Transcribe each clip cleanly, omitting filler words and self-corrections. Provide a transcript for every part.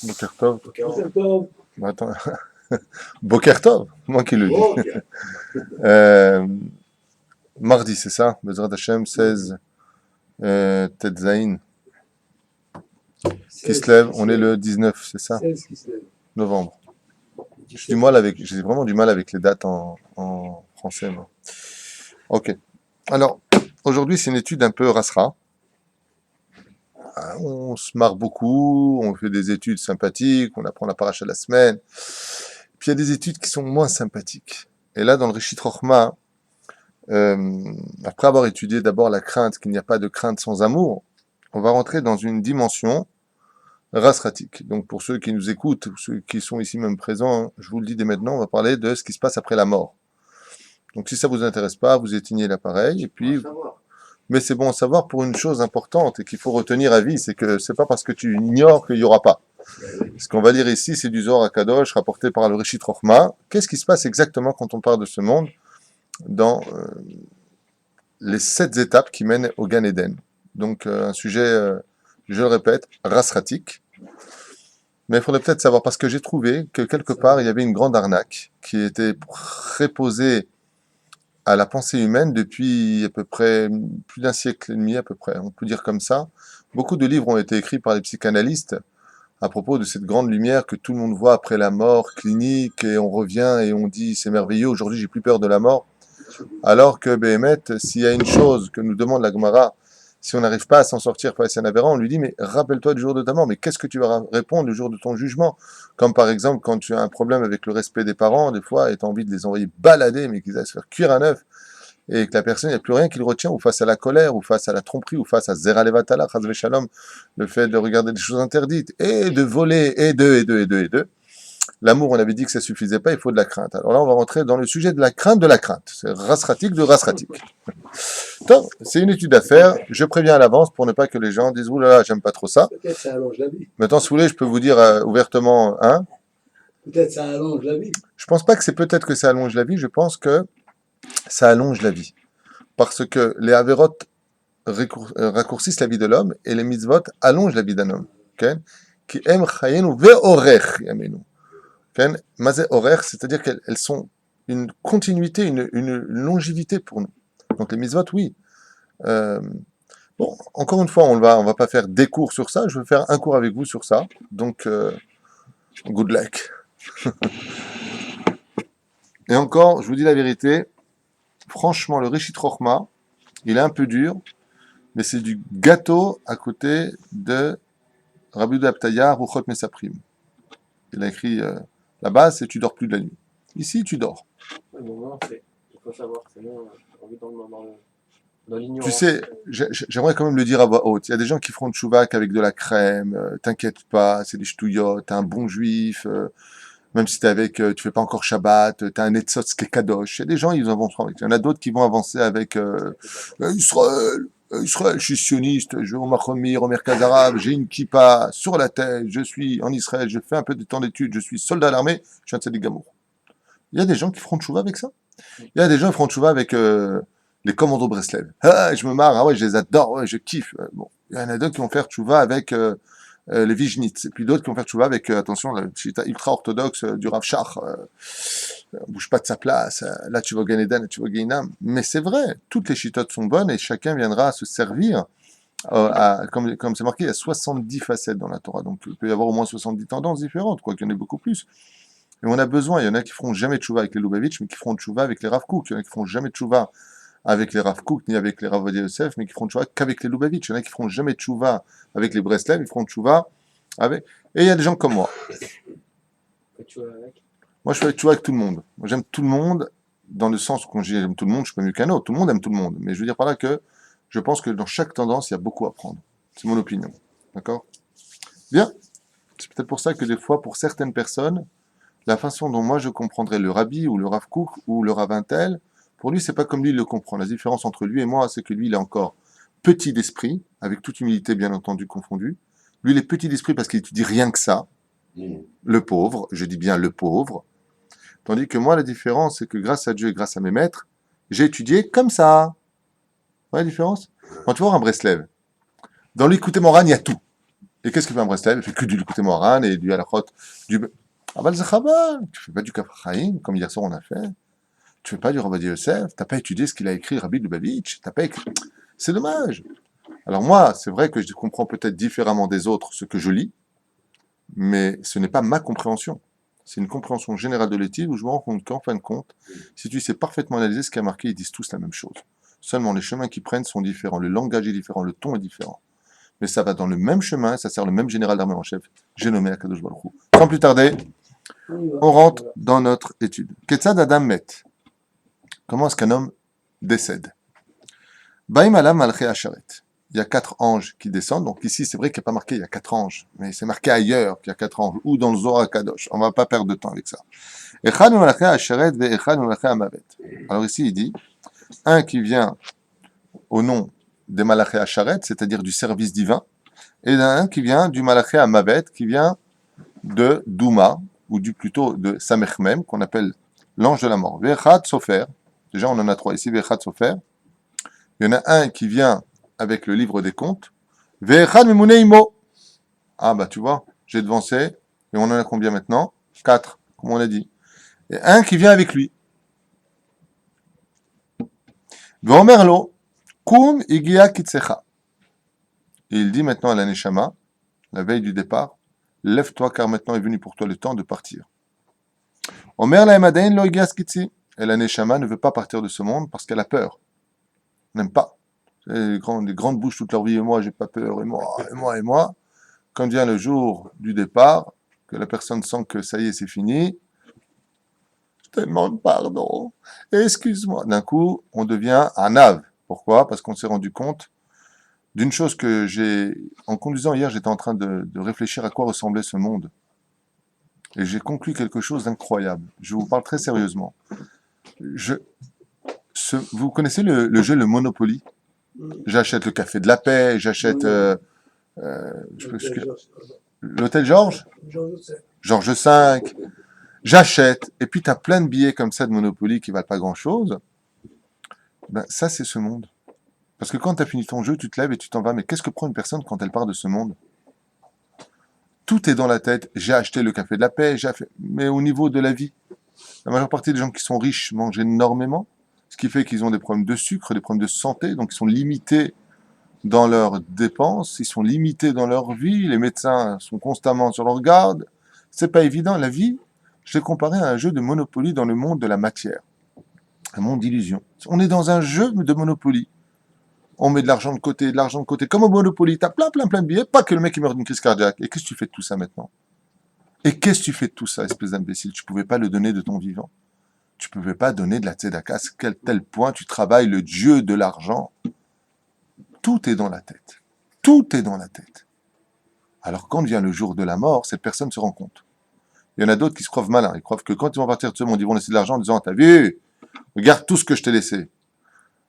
Boker Tov. Septembre. Bah, attends. Boker Tov, moi qui le dis. Ok. Euh, mardi, c'est ça? Bezrat Hashem, 16 Tetzain, qui se 16 lève. qui On se est lève. le 19, c'est ça? 16 qui se lève. Novembre. Dix-sept. J'ai vraiment du mal avec les dates en français, moi. Ok. Alors, aujourd'hui, c'est une étude un peu rasera. On se marre beaucoup, on fait des études sympathiques, on apprend la paracha de la semaine. Puis il y a des études qui sont moins sympathiques. Et là, dans le Rishit Chochma, après avoir étudié d'abord la crainte, qu'il n'y a pas de crainte sans amour, on va rentrer dans une dimension rasratique. Donc pour ceux qui nous écoutent, ceux qui sont ici même présents, je vous le dis dès maintenant, on va parler de ce qui se passe après la mort. Donc si ça vous intéresse pas, vous éteignez l'appareil et puis mais c'est bon à savoir pour une chose importante et qu'il faut retenir à vie, c'est que c'est pas parce que tu ignores qu'il y aura pas. Ce qu'on va lire ici, c'est du Zohar HaKadosh rapporté par le Rishit Chochma. Qu'est-ce qui se passe exactement quand on parle de ce monde dans les 7 étapes qui mènent au Gan Eden. Donc un sujet, je le répète, rasratique. Mais il faudrait peut-être savoir, parce que j'ai trouvé que quelque part, il y avait une grande arnaque qui était préposée à la pensée humaine depuis à peu près plus d'un siècle et demi, à peu près, on peut dire comme ça. Beaucoup de livres ont été écrits par les psychanalystes à propos de cette grande lumière que tout le monde voit après la mort clinique, et on revient et on dit c'est merveilleux, aujourd'hui j'ai plus peur de la mort. Alors que Béhémet, s'il y a une chose que nous demande la Gemara, si on n'arrive pas à s'en sortir face à un aberrant, on lui dit mais rappelle-toi du jour de ta mort, mais qu'est-ce que tu vas répondre le jour de ton jugement? Comme par exemple quand tu as un problème avec le respect des parents, des fois, et tu as envie de les envoyer balader, mais qu'ils aillent se faire cuire à neuf, et que la personne, il n'y a plus rien qui le retient, ou face à la colère, ou face à la tromperie, ou face à Zera Levatala, Chazve Shalom, le fait de regarder des choses interdites, et de voler, et de. L'amour, on avait dit que ça suffisait pas, il faut de la crainte. Alors là, on va rentrer dans le sujet de la crainte de la crainte. C'est rasratique de rasratique. Donc, c'est une étude à faire. Je préviens à l'avance pour ne pas que les gens disent, ouh là là, j'aime pas trop ça. Peut-être ça allonge la vie. Maintenant, si vous voulez, je peux vous dire ouvertement, hein. Peut-être ça allonge la vie. Je pense pas que c'est peut-être que ça allonge la vie, je pense que ça allonge la vie. Parce que les avérotes raccourcissent la vie de l'homme et les mitzvot allongent la vie d'un homme. Okay? Qui aime chayenu ve'orech yamenu. Mazé horaire, c'est-à-dire qu'elles sont une continuité, une longévité pour nous. Donc les mitzvot, oui. Euh, bon, encore une fois, on va pas faire des cours sur ça. Je vais faire un cours avec vous sur ça. Donc, good luck. Et encore, je vous dis la vérité. Franchement, le Rishit Chochma, il est un peu dur, mais c'est du gâteau à côté de Rabbi Yehuda Aptaya, Ruchot Mesaprim. Il a écrit la base, c'est tu dors plus de la nuit. Ici, tu dors. Oui, mais non, il faut savoir, sinon on vit dans Tu l'ignorance. sais, j'aimerais quand même le dire à voix haute. Il y a des gens qui feront de chouvak avec de la crème. T'inquiète pas, c'est des ch'touillottes. T'es un bon juif. Même si t'es avec, tu fais pas encore Shabbat. T'as un etzotz qui est kadosh. Il y a des gens, ils avancent avec. Il y en a d'autres qui vont avancer avec Israël. Israël, je suis sioniste. Je vais au Machomir, au Merkaz Arabe. J'ai une kippa sur la tête. Je suis en Israël. Je fais un peu de temps d'études. Je suis soldat à l'armée. Je suis un tzaddik gamour. Il y a des gens qui feront de chouva avec ça. Il y a des gens qui feront de chouva avec les commandos Breslev. Ah, je me marre, ah ouais, je les adore, ouais, je kiffe. Bon, il y en a d'autres qui vont faire tchouva avec les Vijnitz, et puis d'autres qui vont faire tchouva avec, attention, la chita ultra-orthodoxe du Rav Shach, bouge pas de sa place, là tu vas gagner Eden, là tu vas gagner Nam. Mais c'est vrai, toutes les chitotes sont bonnes et chacun viendra se servir, comme c'est marqué, il y a 70 facettes dans la Torah, donc il peut y avoir au moins 70 tendances différentes, quoi qu'il y en ait beaucoup plus. Et on a besoin, il y en a qui feront jamais tchouva avec les Lubavitch, mais qui feront tchouva avec les Rav Kook, il y en a qui feront jamais tchouva avec les Rav Kook, ni avec les Rav Ovadia Yosef, mais qui feront tchouva qu'avec les Lubavitch. Il y en a qui feront jamais tchouva avec les Breslev, ils feront tchouva avec... Et il y a des gens comme moi. Tu vois, avec. Moi, je fais tchouva avec tout le monde. Moi, j'aime tout le monde, dans le sens où quand j'aime tout le monde, je suis pas mieux qu'un autre. Tout le monde aime tout le monde. Mais je veux dire par là que je pense que dans chaque tendance, il y a beaucoup à prendre. C'est mon opinion. D'accord? Bien. C'est peut-être pour ça que des fois, pour certaines personnes, la façon dont moi je comprendrais le Rabbi ou le Rav Kook ou le Rav Intel, pour lui, c'est pas comme lui il le comprend. La différence entre lui et moi, c'est que lui, il est encore petit d'esprit, avec toute humilité bien entendu confondue. Lui, il est petit d'esprit parce qu'il étudie rien que ça. Le pauvre, je dis bien le pauvre. Tandis que moi, la différence, c'est que grâce à Dieu et grâce à mes maîtres, j'ai étudié comme ça. Vous voyez la différence? Quand tu vois un Breslev, dans l'écouter Moran, il y a tout. Et qu'est-ce qu'il fait un Breslev? Il fait que du Likutei Moharan et du Halachot, du... Ah bah, le Zachabal, tu fais pas du Kafraïm, comme hier soir on a fait. Tu fais pas du Rabbi Yosef, t'as pas étudié ce qu'il a écrit, Rabbi Lubavitch, t'as pas écrit... C'est dommage. Alors moi, c'est vrai que je comprends peut-être différemment des autres ce que je lis, mais ce n'est pas ma compréhension. C'est une compréhension générale de l'étude où je me rends compte qu'en fin de compte, si tu sais parfaitement analyser ce qui a marqué, ils disent tous la même chose. Seulement les chemins qu'ils prennent sont différents, le langage est différent, le ton est différent. Mais ça va dans le même chemin, ça sert le même général d'armée en chef, j'ai nommé Akadosh Baruch Hu. Sans plus tarder, on rentre dans notre étude. Ketzad Adam met. Comment est-ce qu'un homme décède? Baim Alam Malchei Asharet. Il y a 4 anges qui descendent. Donc ici, c'est vrai qu'il n'y a pas marqué il y a 4 anges, mais c'est marqué ailleurs qu'il y a 4 anges, ou dans le Zohar Kadosh. On ne va pas perdre de temps avec ça. Echad Malchei Asharet ve Echad Malchei Amavet. Alors ici, il dit, un qui vient au nom des Malachei Asharet, c'est-à-dire du service divin, et un qui vient du Malachei Amavet, qui vient de Douma, ou du plutôt de Samechmem, qu'on appelle l'ange de la mort. Ve'echad Sofer. Déjà, on en a 3 ici. Ve'echad Sofer. Il y en a un qui vient avec le livre des comptes. Ve'echad Memunei Imo. Ah bah tu vois, j'ai devancé. Et on en a combien maintenant? 4, comme on l'a dit. Et un qui vient avec lui. Ve'omer lo, kum igia kitsecha. Et il dit maintenant à la Neshama, la veille du départ, lève-toi car maintenant est venu pour toi le temps de partir. Omer la emadein lo igia skitsi. Et la Neshama ne veut pas partir de ce monde parce qu'elle a peur. Elle n'aime pas. Les grandes bouches toute leur vie, et moi j'ai pas peur, et moi. Quand vient le jour du départ, que la personne sent que ça y est, c'est fini, je te demande pardon, excuse-moi. D'un coup, on devient un ave. Pourquoi? Parce qu'on s'est rendu compte d'une chose que en conduisant hier, j'étais en train de réfléchir à quoi ressemblait ce monde. Et j'ai conclu quelque chose d'incroyable. Je vous parle très sérieusement. Vous connaissez le jeu, le Monopoly? J'achète le Café de la Paix, j'achète l'Hôtel Georges, Georges V, j'achète, et puis tu as plein de billets comme ça de Monopoly qui valent pas grand-chose. Ben, ça, c'est ce monde. Parce que quand tu as fini ton jeu, tu te lèves et tu t'en vas. Mais qu'est-ce que prend une personne quand elle part de ce monde? Tout est dans la tête. J'ai acheté le Café de la Paix, mais au niveau de la vie, la majeure partie des gens qui sont riches mangent énormément, ce qui fait qu'ils ont des problèmes de sucre, des problèmes de santé, donc ils sont limités dans leurs dépenses, ils sont limités dans leur vie, les médecins sont constamment sur leur garde. C'est pas évident. La vie, je l'ai comparé à un jeu de Monopoly dans le monde de la matière, un monde d'illusion. On est dans un jeu de Monopoly. On met de l'argent de côté, comme au Monopoly, t'as plein de billets, pas que le mec qui meurt d'une crise cardiaque. Et qu'est-ce que tu fais de tout ça maintenant? Et qu'est-ce que tu fais de tout ça, espèce d'imbécile? Tu pouvais pas le donner de ton vivant. Tu pouvais pas donner de la tzedaka, à quel tel point tu travailles le dieu de l'argent. Tout est dans la tête. Tout est dans la tête. Alors quand vient le jour de la mort, cette personne se rend compte. Il y en a d'autres qui se croient malins. Ils croient que quand ils vont partir de ce monde, ils vont laisser de l'argent en disant, t'as vu, regarde tout ce que je t'ai laissé.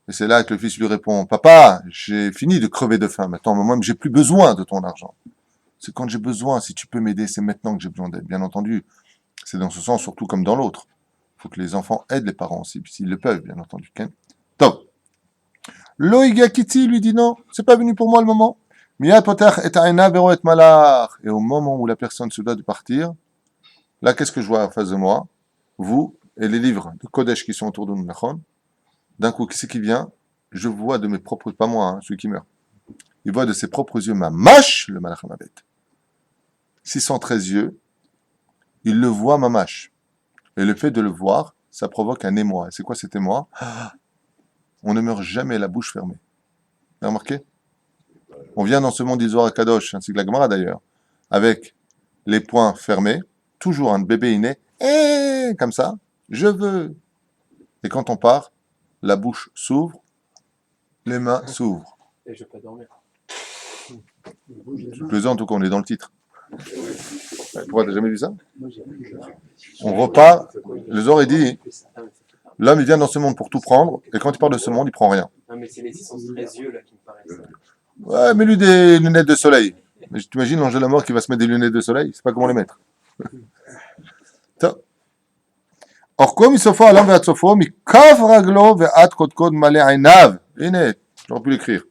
Et c'est là que le fils lui répond, papa, j'ai fini de crever de faim. Maintenant, moi, j'ai plus besoin de ton argent. C'est quand j'ai besoin, si tu peux m'aider, c'est maintenant que j'ai besoin d'aide. Bien entendu, c'est dans ce sens, surtout comme dans l'autre. Il faut que les enfants aident les parents aussi, s'ils le peuvent, bien entendu. Donc, Loïga Kitty lui dit non, c'est pas venu pour moi le moment. Miyad potach et aina vero et malach. Et au moment où la personne se doit de partir, là, qu'est-ce que je vois en face de moi? Vous et les livres de Kodesh qui sont autour de nous, Nachon. D'un coup, qui c'est qui vient? Je vois de mes propres, pas moi, celui qui meurt. Il voit de ses propres yeux ma mâche, le malach Amavet. 613 yeux, il le voit ma mâche. Et le fait de le voir, ça provoque un émoi. Et c'est quoi cet émoi? On ne meurt jamais la bouche fermée. Vous avez remarqué? On vient dans ce monde d'Izor Kadosh, ainsi que la Gemara d'ailleurs, avec les poings fermés, toujours un bébé inné, et comme ça, je veux. Et quand on part, la bouche s'ouvre, les mains s'ouvrent. Et je peux dormir. Je plaisante, en tout cas, on est dans le titre. Pourquoi t'as jamais vu ça? On repart, les aurais dit, l'homme il vient dans ce monde pour tout prendre, et quand il part de ce monde, il prend rien. Non, mais c'est les 613 yeux là qui me paraissent. Ouais, mets-lui des lunettes de soleil. Mais t'imagines l'ange de la mort qui va se mettre des lunettes de soleil? C'est pas comment les mettre. Or, comme il se fait à l'envers de mi kav raglo ve'at kodkod malé ainav. J'aurais pu l'écrire.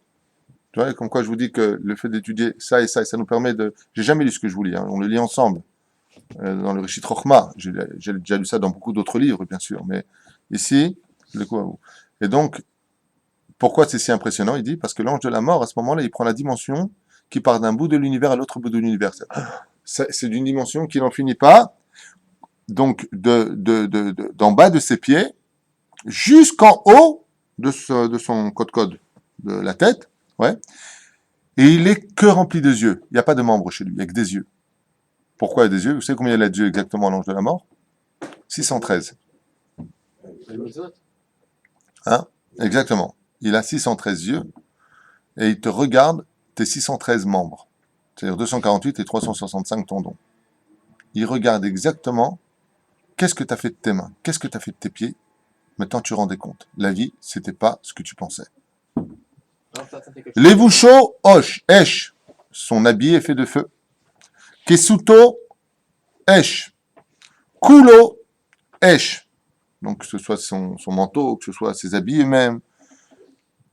Tu vois, comme quoi je vous dis que le fait d'étudier ça et ça nous permet de... J'ai jamais lu ce que je vous lis, hein, on le lit ensemble. Dans le Rishit Chochma, j'ai déjà lu ça dans beaucoup d'autres livres, bien sûr, mais ici, le coup à vous. Et donc, pourquoi c'est si impressionnant? Il dit, parce que l'ange de la mort, à ce moment-là, il prend la dimension qui part d'un bout de l'univers à l'autre bout de l'univers. C'est d'une dimension qui n'en finit pas, donc d'en bas de ses pieds jusqu'en haut de son code de la tête, ouais. Et il est que rempli de yeux. Il n'y a pas de membres chez lui, il n'y a que des yeux. Pourquoi il y a des yeux? Vous savez combien il a de yeux exactement l'ange de la mort? 613. Hein? Exactement. Il a 613 yeux et il te regarde tes 613 membres. C'est-à-dire 248 et 365 tendons. Il regarde exactement qu'est-ce que tu as fait de tes mains, qu'est-ce que tu as fait de tes pieds. Maintenant, tu rendais compte. La vie, c'était pas ce que tu pensais. Levusho Osh, Esh, son habit est fait de feu. Kesuto Esh, Kulo Esh, donc que ce soit son manteau, que ce soit ses habits eux-mêmes.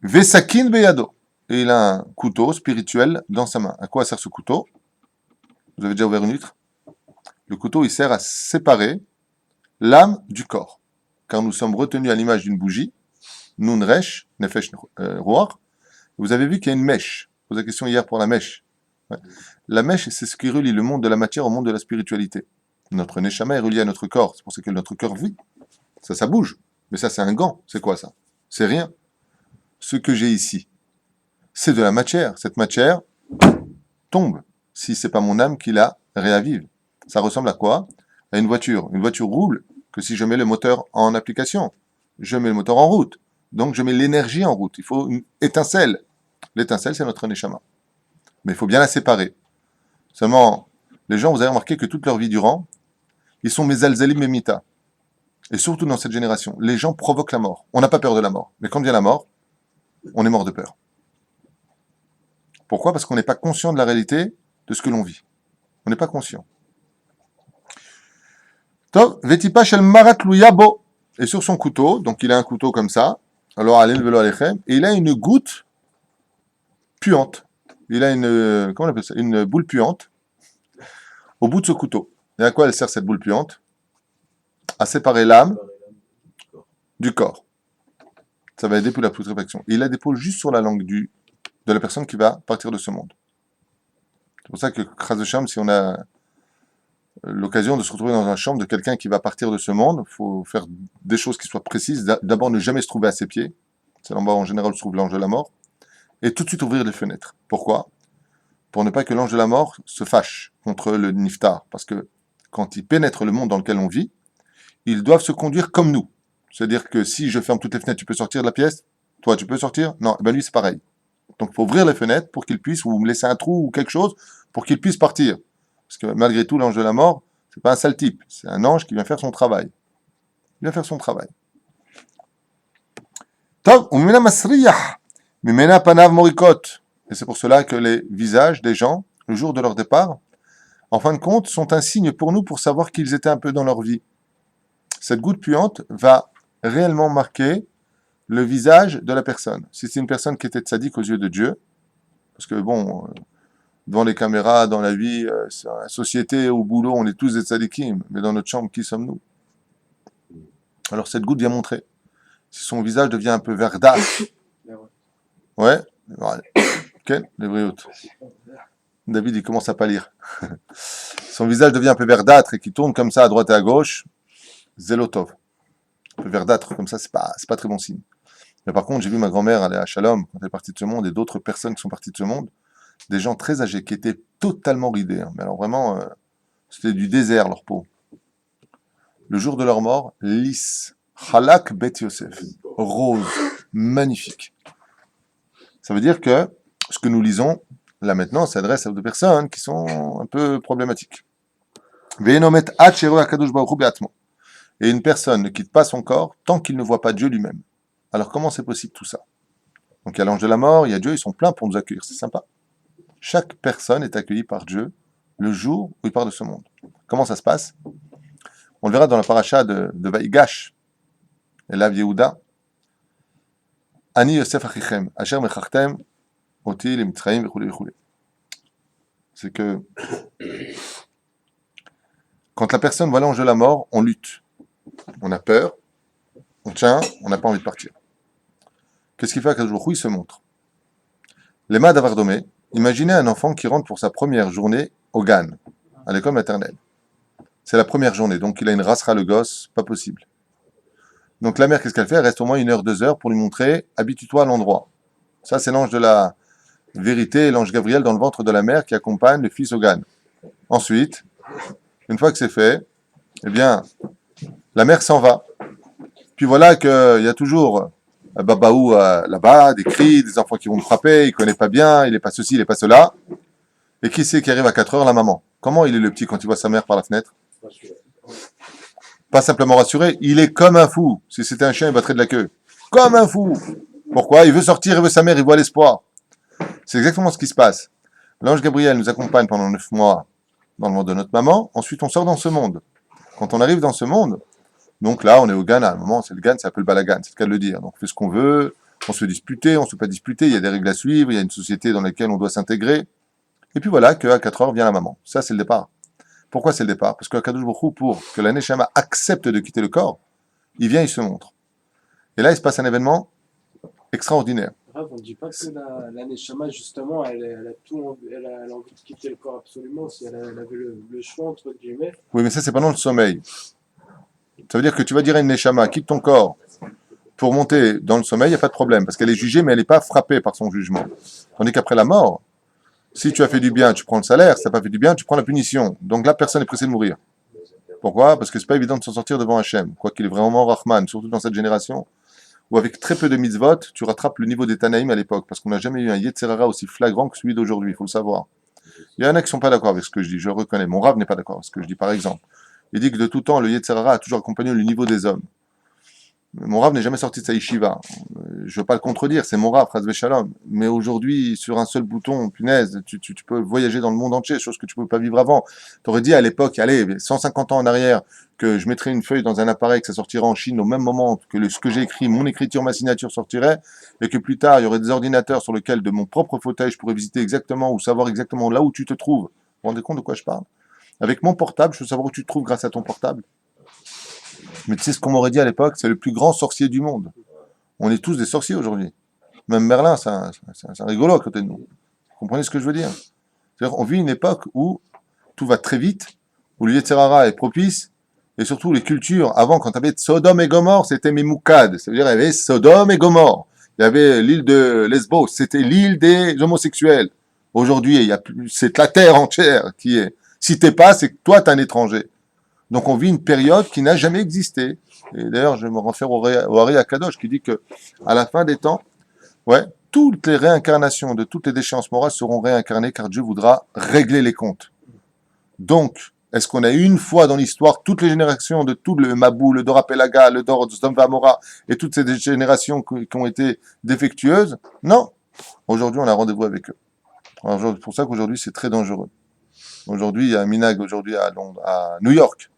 Vesakin Beyado, et il a un couteau spirituel dans sa main. À quoi sert ce couteau? Vous avez déjà ouvert une huître? Le couteau, il sert à séparer l'âme du corps. Car nous sommes retenus à l'image d'une bougie, Nun Resh, Nefesh Roar. Vous avez vu qu'il y a une mèche. Je posais la question hier pour la mèche. Ouais. La mèche, c'est ce qui relie le monde de la matière au monde de la spiritualité. Notre neshama est relié à notre corps. C'est pour ça que notre corps vit. Ça bouge. Mais ça, c'est un gant. C'est quoi ça? C'est rien. Ce que j'ai ici, c'est de la matière. Cette matière tombe. Si c'est pas mon âme qui la réavive. Ça ressemble à quoi? À une voiture. Une voiture roule que si je mets le moteur en application. Je mets le moteur en route. Donc je mets l'énergie en route. Il faut une étincelle. L'étincelle, c'est notre neshama. Mais il faut bien la séparer. Seulement, les gens, vous avez remarqué que toute leur vie durant, ils sont mezalzalim memita. Et surtout dans cette génération, les gens provoquent la mort. On n'a pas peur de la mort. Mais quand vient la mort, on est mort de peur. Pourquoi? Parce qu'on n'est pas conscient de la réalité de ce que l'on vit. On n'est pas conscient. Tov, vetipa shel marat luyabo. Et sur son couteau, donc il a un couteau comme ça, alors allez velo alechem, et il a une goutte puante. Il a une, comment on appelle ça? Une boule puante au bout de ce couteau. Et à quoi elle sert cette boule puante? À séparer l'âme du corps. Ça va aider pour la putréfaction. Et il la dépose juste sur la langue de la personne qui va partir de ce monde. C'est pour ça que, Chas v'Shalom, si on a l'occasion de se retrouver dans une chambre de quelqu'un qui va partir de ce monde, il faut faire des choses qui soient précises. D'abord, ne jamais se trouver à ses pieds. C'est là-bas, en général, se trouve l'ange de la mort. Et tout de suite ouvrir les fenêtres. Pourquoi? Pour ne pas que l'ange de la mort se fâche contre le niftar. Parce que quand il pénètre le monde dans lequel on vit, ils doivent se conduire comme nous. C'est-à-dire que si je ferme toutes les fenêtres, tu peux sortir de la pièce? Toi, tu peux sortir? Non, ben lui, c'est pareil. Donc, il faut ouvrir les fenêtres pour qu'il puisse, ou me laisser un trou ou quelque chose, pour qu'il puisse partir. Parce que malgré tout, l'ange de la mort, c'est pas un sale type. C'est un ange qui vient faire son travail. Il vient faire son travail. Tov, umina masriyah, mimena panav morikot. Et c'est pour cela que les visages des gens, le jour de leur départ, en fin de compte, sont un signe pour nous pour savoir qu'ils étaient un peu dans leur vie. Cette goutte puante va réellement marquer le visage de la personne. Si c'est une personne qui était tzaddik aux yeux de Dieu, parce que bon, devant les caméras, dans la vie, dans la société, au boulot, on est tous des tzaddikim, mais dans notre chambre, qui sommes-nous? Alors cette goutte vient montrer. Si son visage devient un peu verdâtre, ouais, voilà. Ok, les brioutes. David, il commence à pâlir. Son visage devient un peu verdâtre et qui tourne comme ça à droite et à gauche, Zelotov. Un peu verdâtre comme ça, c'est pas très bon signe. Mais par contre, j'ai vu ma grand-mère aller à Shalom quand elle est partie de ce monde et d'autres personnes qui sont parties de ce monde, des gens très âgés qui étaient totalement ridés. Hein. Mais alors vraiment, c'était du désert leur peau. Le jour de leur mort, lisse, Halak Bet Yosef, rose, magnifique. Ça veut dire que ce que nous lisons là maintenant s'adresse à des personnes qui sont un peu problématiques. Et une personne ne quitte pas son corps tant qu'il ne voit pas Dieu lui-même. Alors comment c'est possible tout ça? Donc il y a l'ange de la mort, il y a Dieu, ils sont pleins pour nous accueillir, c'est sympa. Chaque personne est accueillie par Dieu le jour où il part de ce monde. Comment ça se passe? On le verra dans la paracha de Vaïgash, et là Yehuda. Ani Yosef Achichem, Asher Mechachtem, Oti, les Mitzrayim, vechule, vechule. C'est que quand la personne voit l'ange de la mort, on lutte. On a peur, on tient, on n'a pas envie de partir. Qu'est-ce qu'il fait à Kadosh il se montre. Les Mad Avardomé, imaginez un enfant qui rentre pour sa première journée au GAN, à l'école maternelle. C'est la première journée, donc il a une rasera le gosse, pas possible. Donc la mère, qu'est-ce qu'elle fait? Elle reste au moins 1 heure, 2 heures pour lui montrer, habitue-toi à l'endroit. Ça, c'est l'ange de la vérité, l'ange Gabriel dans le ventre de la mère qui accompagne le fils au GAN. Ensuite, une fois que c'est fait, eh bien, la mère s'en va. Puis voilà qu'il y a toujours un babaou là-bas, des cris, des enfants qui vont me frapper, il connaît pas bien, il n'est pas ceci, il n'est pas cela. Et qui c'est qui arrive à 4 heures? La maman. Comment il est le petit quand il voit sa mère par la fenêtre? Pas simplement rassuré, il est comme un fou. Si c'était un chien, il battrait de la queue. Comme un fou. Pourquoi? Il veut sortir, il veut sa mère, il voit l'espoir. C'est exactement ce qui se passe. L'ange Gabriel nous accompagne pendant 9 mois dans le monde de notre maman. Ensuite, on sort dans ce monde. Quand on arrive dans ce monde, donc là, on est au GAN. À un moment, c'est le GAN, c'est un peu le balagan, c'est le cas de le dire. Donc, on fait ce qu'on veut, on se fait disputer, on ne se fait pas disputer, il y a des règles à suivre, il y a une société dans laquelle on doit s'intégrer. Et puis voilà, qu'à 4 heures vient la maman. Ça, c'est le départ. Pourquoi c'est le départ? Parce que Kadosh Baruch Hu, pour que la Neshama accepte de quitter le corps, il vient, il se montre. Et là, il se passe un événement extraordinaire. Rav, on ne dit pas que la Neshama, justement, elle a tout, elle a envie de quitter le corps absolument, si elle avait le choix, entre guillemets. Oui, mais ça, c'est pendant le sommeil. Ça veut dire que tu vas dire à une Neshama, quitte ton corps pour monter dans le sommeil, il n'y a pas de problème, parce qu'elle est jugée, mais elle n'est pas frappée par son jugement. Tandis qu'après la mort, si tu as fait du bien, tu prends le salaire, si tu n'as pas fait du bien, tu prends la punition. Donc là, personne n'est pressé de mourir. Pourquoi? Parce que c'est pas évident de s'en sortir devant Hachem, quoi qu'il est vraiment Rahman, surtout dans cette génération, où avec très peu de mitzvot, tu rattrapes le niveau des Tanaïm à l'époque, parce qu'on n'a jamais eu un Yetzerara aussi flagrant que celui d'aujourd'hui, il faut le savoir. Il y en a qui ne sont pas d'accord avec ce que je dis, je le reconnais. Mon Rav n'est pas d'accord avec ce que je dis, par exemple. Il dit que de tout temps, le Yetzerara a toujours accompagné le niveau des hommes. Mon Rav n'est jamais sorti de sa yeshiva. Je ne veux pas le contredire, c'est mon Rav, Chas Shalom. Mais aujourd'hui, sur un seul bouton, punaise, tu peux voyager dans le monde entier, chose que tu ne pouvais pas vivre avant. Tu aurais dit à l'époque, allez, 150 ans en arrière, que je mettrais une feuille dans un appareil, que ça sortirait en Chine au même moment que ce que j'ai écrit, mon écriture, ma signature sortirait, et que plus tard, il y aurait des ordinateurs sur lesquels, de mon propre fauteuil, je pourrais visiter exactement ou savoir exactement là où tu te trouves. Vous vous rendez compte de quoi je parle? Avec mon portable, je peux savoir où tu te trouves grâce à ton portable. Mais tu sais ce qu'on m'aurait dit à l'époque? C'est le plus grand sorcier du monde. On est tous des sorciers aujourd'hui. Même Merlin, c'est un rigolo à côté de nous. Vous comprenez ce que je veux dire? C'est-à-dire, on vit une époque où tout va très vite, où le Yetzirara est propice, et surtout les cultures. Avant, quand tu avais Sodome et Gomorre, c'était Memoukad. Ça veut dire qu'il y avait Sodome et Gomorre. Il y avait l'île de Lesbos, c'était l'île des homosexuels. Aujourd'hui, c'est la terre entière qui est. Si t'es pas, c'est que toi, t'es un étranger. Donc on vit une période qui n'a jamais existé. Et d'ailleurs, je me réfère au Ari Akadosh qui dit que à la fin des temps, ouais, toutes les réincarnations de toutes les déchéances morales seront réincarnées car Dieu voudra régler les comptes. Donc, est-ce qu'on a une fois dans l'histoire toutes les générations de tout le Mabou, le Dora Pelaga, le Dor Zomvamora et toutes ces générations qui ont été défectueuses? Non. Aujourd'hui, on a rendez-vous avec eux. Alors, c'est pour ça qu'aujourd'hui, c'est très dangereux. Aujourd'hui, il y a un minag aujourd'hui à Londres, à New York.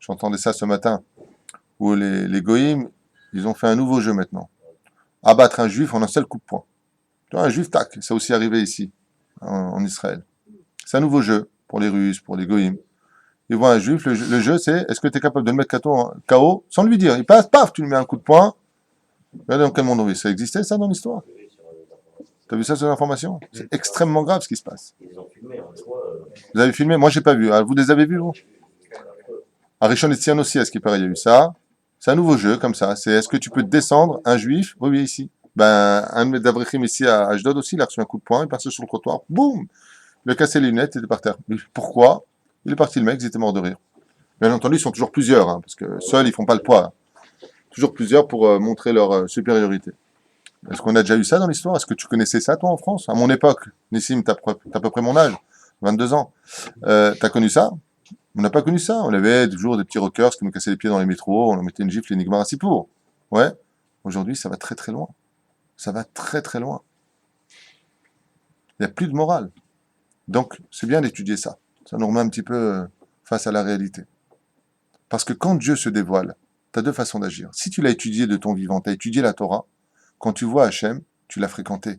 J'entendais ça ce matin, où les goïms, ils ont fait un nouveau jeu maintenant. Abattre un juif en un seul coup de poing. Tu vois, un juif, tac, ça a aussi arrivé ici, en Israël. C'est un nouveau jeu pour les Russes, pour les goïms. Ils voient un juif, le jeu c'est, est-ce que tu es capable de le mettre KO sans lui dire? Il passe, paf, tu lui mets un coup de poing. Regardez dans quel monde on vit. Ça existait ça dans l'histoire? Tu as vu ça sur l'information? C'est extrêmement grave ce qui se passe. Vous avez filmé? Moi j'ai pas vu. Vous les avez vus, vous? À Rishon LeZion aussi, à ce qui paraît, il y a eu ça. C'est un nouveau jeu, comme ça. C'est est-ce que tu peux descendre un juif? Oui, oui, ici. Ben, un de mes d'Avrechim ici à Ashdod aussi, il a reçu un coup de poing, il est passé sur le trottoir, boum! Il a cassé les lunettes, il était par terre. Pourquoi? Il est parti, le mec, ils étaient morts de rire. Bien entendu, ils sont toujours plusieurs, hein, parce que seuls, ils font pas le poids. Toujours plusieurs pour montrer leur supériorité. Est-ce qu'on a déjà eu ça dans l'histoire? Est-ce que tu connaissais ça, toi, en France? À mon époque, Nissim, t'as à peu près mon âge, 22 ans. T'as connu ça? On n'a pas connu ça. On avait toujours des petits rockers qui nous cassaient les pieds dans les métros, on leur mettait une gifle, l'énigme ainsi pour. Ouais. Aujourd'hui, ça va très très loin. Ça va très très loin. Il n'y a plus de morale. Donc, c'est bien d'étudier ça. Ça nous remet un petit peu face à la réalité. Parce que quand Dieu se dévoile, tu as deux façons d'agir. Si tu l'as étudié de ton vivant, tu as étudié la Torah, quand tu vois Hachem, tu l'as fréquenté.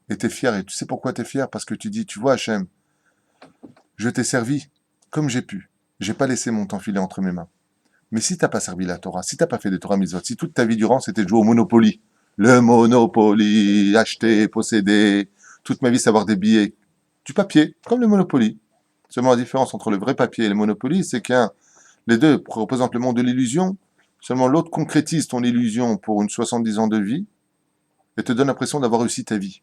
Et tu es fier. Et tu sais pourquoi tu es fier? Parce que tu dis, tu vois Hachem, je t'ai servi comme j'ai pu. J'ai pas laissé mon temps filer entre mes mains. Mais si t'as pas servi la Torah, si t'as pas fait des Torah mitzvot, si toute ta vie durant c'était de jouer au Monopoly, le Monopoly, acheter, posséder, toute ma vie savoir des billets, du papier, comme le Monopoly. Seulement la différence entre le vrai papier et le Monopoly, c'est qu'un, les deux représentent le monde de l'illusion, seulement l'autre concrétise ton illusion pour une 70 ans de vie et te donne l'impression d'avoir réussi ta vie.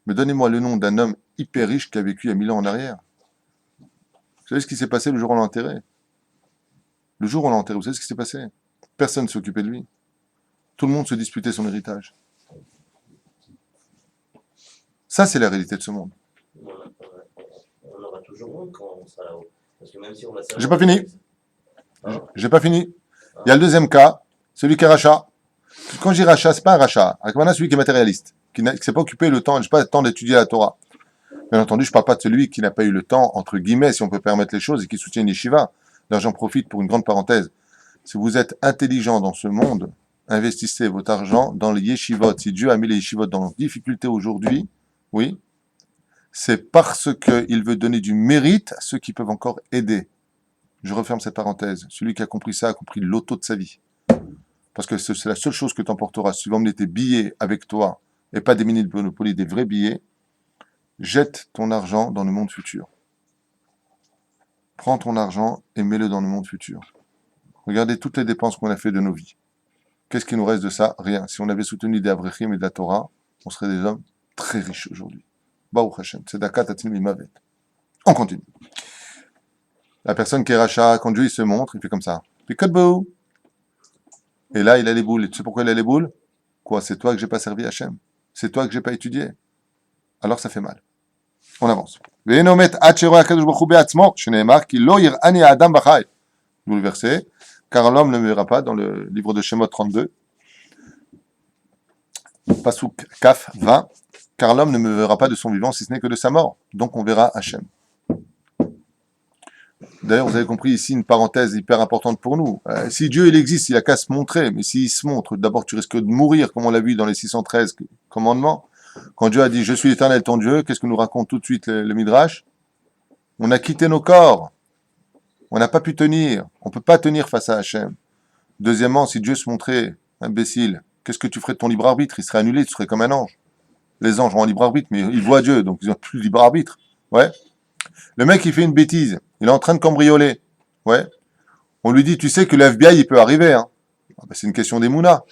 Mais donnez-moi le nom d'un homme hyper riche qui a vécu il y a 1000 ans en arrière. Vous savez ce qui s'est passé le jour où on l'a enterré? Le jour où on l'a enterré, vous savez ce qui s'est passé? Personne ne s'occupait de lui. Tout le monde se disputait son héritage. Ça, c'est la réalité de ce monde. On aura toujours honte quand on sera là-haut. Parce que même si on va J'ai pas fini. J'ai pas fini. Il y a le deuxième cas, celui qui est rachat. Quand je dis rachat, c'est pas un rachat. Akmana, celui qui est matérialiste, qui ne s'est pas occupé le temps, j'ai pas le temps d'étudier la Torah. Bien entendu, je parle pas de celui qui n'a pas eu le temps, entre guillemets, si on peut permettre les choses, et qui soutient une yeshiva. Là, j'en profite pour une grande parenthèse. Si vous êtes intelligent dans ce monde, investissez votre argent dans les yeshivot. Si Dieu a mis les yeshivot dans difficulté aujourd'hui, oui, c'est parce qu'il veut donner du mérite à ceux qui peuvent encore aider. Je referme cette parenthèse. Celui qui a compris ça a compris le loto de sa vie. Parce que c'est la seule chose que tu emporteras. Si tu vas emmener tes billets avec toi, et pas des mini de Monopoly, des vrais billets, jette ton argent dans le monde futur. Prends ton argent et mets-le dans le monde futur. Regardez toutes les dépenses qu'on a fait de nos vies. Qu'est-ce qui nous reste de ça? Rien. Si on avait soutenu des Avrechim et de la Torah, on serait des hommes très riches aujourd'hui. Baruch Hashem. Tzedaka tatzil mimavet. On continue. La personne qui est rachat, quand Dieu il se montre, il fait comme ça. Pikotbou. Et là, il a les boules. Et tu sais pourquoi il a les boules? Quoi? C'est toi que j'ai pas servi Hachem. C'est toi que j'ai pas étudié. Alors ça fait mal. On avance. D'où le verset. Car l'homme ne me verra pas dans le livre de Shemot 32. Pasuk Kaf 20. Car l'homme ne me verra pas de son vivant si ce n'est que de sa mort. Donc on verra Hachem. D'ailleurs, vous avez compris ici une parenthèse hyper importante pour nous. Si Dieu il existe, il a qu'à se montrer. Mais s'il se montre, d'abord tu risques de mourir, comme on l'a vu dans les 613 commandements. Quand Dieu a dit « Je suis l'Éternel ton Dieu », qu'est-ce que nous raconte tout de suite le Midrash? On a quitté nos corps. On n'a pas pu tenir. On ne peut pas tenir face à Hachem. Deuxièmement, si Dieu se montrait imbécile, qu'est-ce que tu ferais de ton libre arbitre? Il serait annulé, tu serais comme un ange. Les anges ont un libre arbitre, mais ils voient Dieu, donc ils n'ont plus de libre arbitre. Ouais. Le mec, il fait une bêtise. Il est en train de cambrioler. Ouais. On lui dit, tu sais que le FBI, il peut arriver. Hein. Ah ben, c'est une question d'Emouna.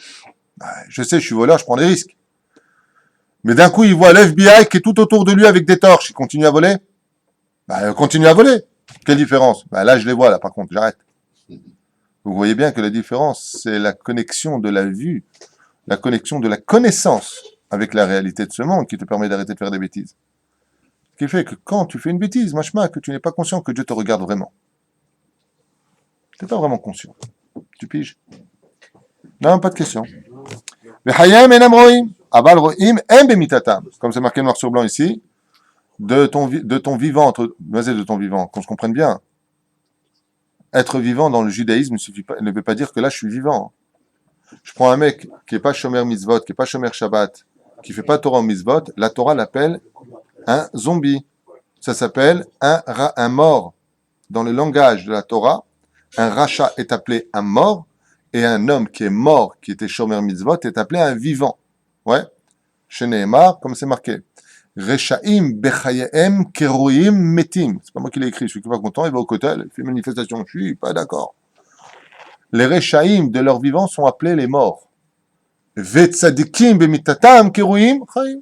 Je sais, je suis voleur, je prends des risques. Mais d'un coup, il voit l'FBI qui est tout autour de lui avec des torches. Il continue à voler. Continue à voler. Quelle différence? Là, je les vois, là, par contre, j'arrête. Vous voyez bien que la différence, c'est la connexion de la vue, la connexion de la connaissance avec la réalité de ce monde qui te permet d'arrêter de faire des bêtises. Ce qui fait que quand tu fais une bêtise, machma, que tu n'es pas conscient que Dieu te regarde vraiment. Tu n'es pas vraiment conscient. Tu piges? Non, pas de question. Comme c'est marqué noir sur blanc ici, de ton vivant, de ton vivant, qu'on se comprenne bien. Être vivant dans le judaïsme ne veut pas dire que là je suis vivant. Je prends un mec qui n'est pas shomer mitzvot, qui n'est pas shomer Shabbat, qui ne fait pas Torah mitzvot, la Torah l'appelle un zombie. Ça s'appelle un mort. Dans le langage de la Torah, un rachat est appelé un mort, et un homme qui est mort, qui était shomer mitzvot, est appelé un vivant. Ouais. Chez Nehemar, comme c'est marqué. Rechaim bechayehem keroim metim. C'est pas moi qui l'ai écrit, celui qui n'est pas content, il va au kotel, il fait manifestation, je suis pas d'accord. Les rechaim de leur vivant sont appelés les morts. Vetzadikim bemitatam keroim chaim.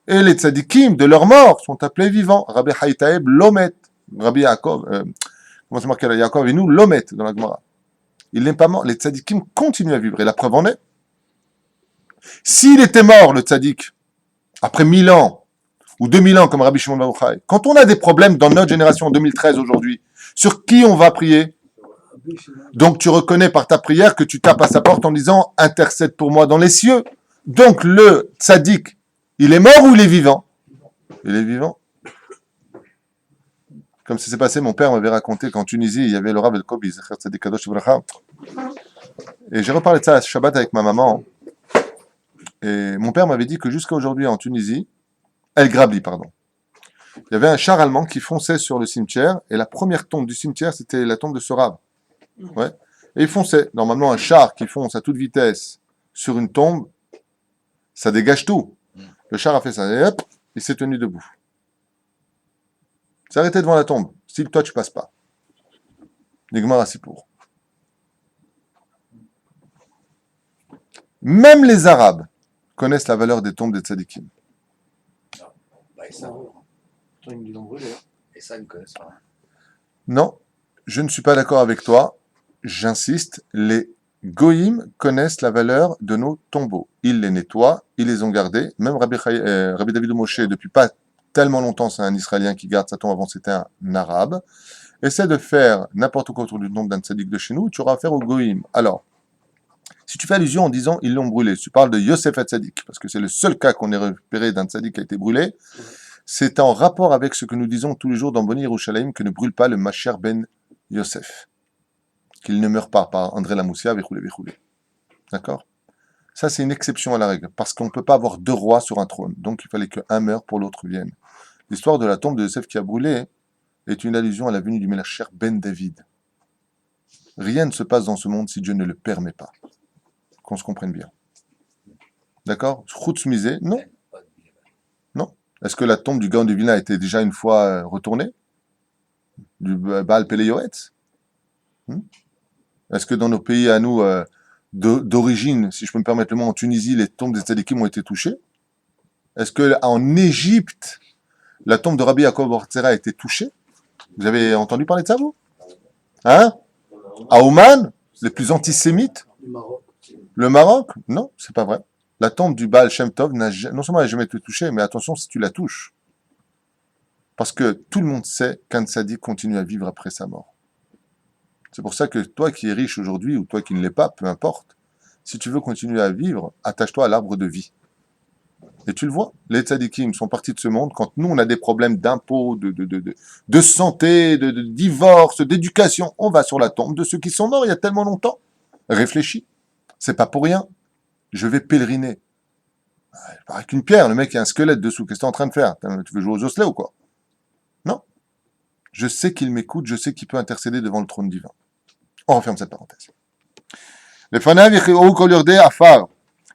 Et les tzadikim de leur mort sont appelés vivants. Rabbi Haïtaeb Lomet. Rabbi Yaakov, comment c'est marqué là? Yaakov et nous, Lomet dans la Gemara. Il n'est pas mort. Les tzadikim continuent à vivre. Et la preuve en est. S'il était mort, le tzadik, après 1000 ans, ou 2000 ans, comme Rabbi Shimon Bar Yochai, quand on a des problèmes dans notre génération en 2013 aujourd'hui, sur qui on va prier? Donc tu reconnais par ta prière que tu tapes à sa porte en disant « Intercède pour moi dans les cieux ». Donc le tzadik, il est mort ou il est vivant? Il est vivant. Comme ça s'est passé, mon père m'avait raconté qu'en Tunisie, il y avait le Rav El-Kobi, et j'ai reparlé de ça à Shabbat avec ma maman. Et mon père m'avait dit que jusqu'à aujourd'hui en Tunisie, El Grabli, pardon, il y avait un char allemand qui fonçait sur le cimetière, et la première tombe du cimetière, c'était la tombe de ce rave. Ouais. Et il fonçait. Normalement, un char qui fonce à toute vitesse sur une tombe, ça dégage tout. Le char a fait ça, et hop, il s'est tenu debout. Il s'est arrêté devant la tombe. Style, toi, tu passes pas. Nigmar Asipour. Même les Arabes connaissent la valeur des tombes des tzadikim. Bah, et ça, Pourtant, ils l'ont brûlé. Hein. et ça, ils ne connaissent pas. Non, je ne suis pas d'accord avec toi. J'insiste, les Goïm connaissent la valeur de nos tombeaux. Ils les nettoient, ils les ont gardés. Même Rabbi David Moshe, depuis pas tellement longtemps, c'est un Israélien qui garde sa tombe, avant c'était un Arabe. Essaie de faire n'importe quoi autour du tombe d'un tzaddik de chez nous, tu auras affaire aux Goïm. Alors, si tu fais allusion en disant ils l'ont brûlé, tu parles de Yosef Hatzadik, parce que c'est le seul cas qu'on ait repéré d'un tzaddik qui a été brûlé, c'est en rapport avec ce que nous disons tous les jours dans Boni Yerushalayim, que ne brûle pas le Masher ben Yosef. Qu'il ne meurt pas par André Lamoussia, véchoulé. D'accord? Ça, c'est une exception à la règle, parce qu'on ne peut pas avoir deux rois sur un trône. Donc, il fallait qu'un meure pour l'autre vienne. L'histoire de la tombe de Yosef qui a brûlé est une allusion à la venue du Melcher ben David. Rien ne se passe dans ce monde si Dieu ne le permet pas. Qu'on se comprenne bien. D'accord? Chutz misé, non. Non. Est-ce que la tombe du Gaon de Vilna a été déjà une fois retournée? Du Baal Pele Yoretz? Est-ce que dans nos pays à nous, d'origine, si je peux me permettre le mot, en Tunisie, les tombes des tzadikim ont été touchées? Est-ce qu'en Égypte, la tombe de Rabbi Yaakov Ortzera a été touchée? Vous avez entendu parler de ça, vous? Hein? À Oman, les plus antisémites? Du Maroc. Le Maroc? Non, c'est pas vrai. La tombe du Baal Shem Tov non seulement elle n'a jamais été touchée, mais attention si tu la touches. Parce que tout le monde sait qu'un tzaddik continue à vivre après sa mort. C'est pour ça que toi qui es riche aujourd'hui, ou toi qui ne l'es pas, peu importe, si tu veux continuer à vivre, attache-toi à l'arbre de vie. Et tu le vois, les tzadikim sont partis de ce monde quand nous, on a des problèmes d'impôts, de santé, de divorce, d'éducation. On va sur la tombe de ceux qui sont morts il y a tellement longtemps. Réfléchis. C'est pas pour rien. Je vais pèleriner. Avec une pierre, le mec, il y a un squelette dessous. Qu'est-ce que tu es en train de faire? Tu veux jouer aux osselets ou quoi? Non. Je sais qu'il m'écoute, je sais qu'il peut intercéder devant le trône divin. On referme cette parenthèse. לפניו יכרעו כל יורדי עפר,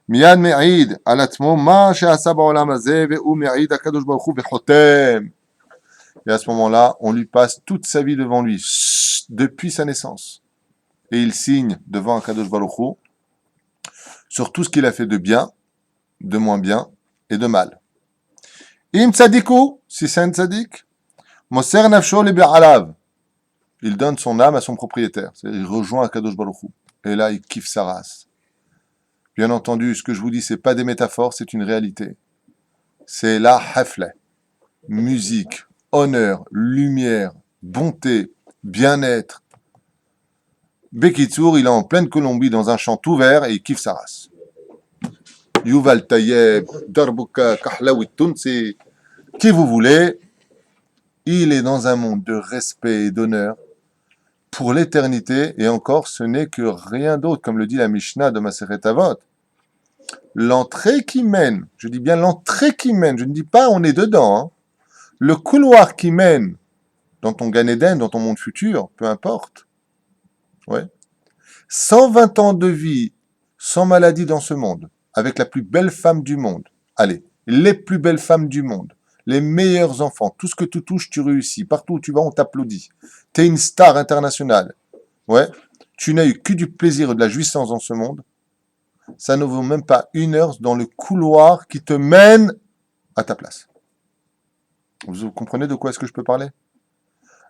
מיד מעיד על עצמו מה שעשה בעולם הזה, והוא מעיד הקדוש ברוך הוא וחותם. Et à ce moment-là, on lui passe toute sa vie devant lui, depuis sa naissance. Et il signe devant Akadosh Baruch Hu sur tout ce qu'il a fait de bien, de moins bien et de mal. Im tzadiku, si c'est un tzadik, moser nafsho li be'alav. Il donne son âme à son propriétaire. C'est-à-dire, il rejoint Akadosh Baruch Hu. Et là, il kiffe sa race. Bien entendu, ce que je vous dis, c'est pas des métaphores, c'est une réalité. C'est la hafla. Musique, honneur, lumière, bonté, bien-être. Bekitsour, il est en pleine Colombie dans un champ tout vert et il kiffe sa race. Yuval Tayeb, Darbuka, Kahlaoui Tunsi, qui vous voulez, il est dans un monde de respect et d'honneur pour l'éternité, et encore, ce n'est que rien d'autre, comme le dit la Mishnah de Maseret Avot. L'entrée qui mène, je dis bien l'entrée qui mène, je ne dis pas on est dedans, hein. Le couloir qui mène dans ton Gan Eden, dans ton monde futur, peu importe, ouais. 120 ans de vie, sans maladie dans ce monde, avec la plus belle femme du monde, allez, les plus belles femmes du monde, les meilleurs enfants, tout ce que tu touches, tu réussis, partout où tu vas, on t'applaudit. T'es une star internationale, ouais, tu n'as eu que du plaisir et de la jouissance dans ce monde, ça ne vaut même pas une heure dans le couloir qui te mène à ta place. Vous comprenez de quoi est-ce que je peux parler?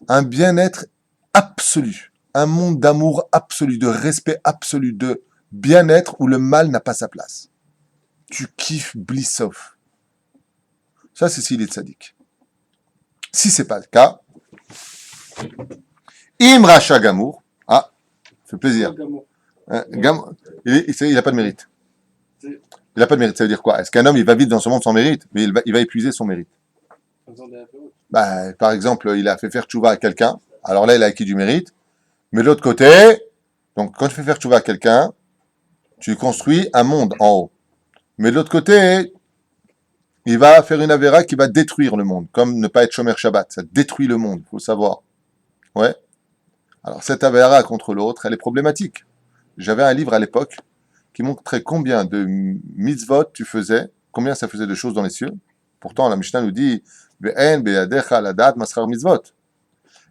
Un bien-être absolu, un monde d'amour absolu, de respect absolu, de bien-être où le mal n'a pas sa place. Tu kiffes bliss off. Ça, c'est s'il est tzaddik. Si c'est pas le cas, Imracha Gamour, ah, ça fait plaisir. Il n'a pas de mérite. Il n'a pas de mérite, ça veut dire quoi? Est-ce qu'un homme, il va vivre dans ce monde sans mérite? Mais il va épuiser son mérite. Bah, par exemple, il a fait faire tchouva à quelqu'un, alors là, il a acquis du mérite. Mais de l'autre côté, donc quand tu fais faire tchouva à quelqu'un, tu construis un monde en haut. Mais de l'autre côté, il va faire une avéra qui va détruire le monde, comme ne pas être Shomer Shabbat. Ça détruit le monde, il faut le savoir. Ouais. Alors cette avéra contre l'autre, elle est problématique. J'avais un livre à l'époque qui montrait combien de mitzvot tu faisais, combien ça faisait de choses dans les cieux. Pourtant, la Mishnah nous dit Ve'en be'adecha ladat masrar mitzvot.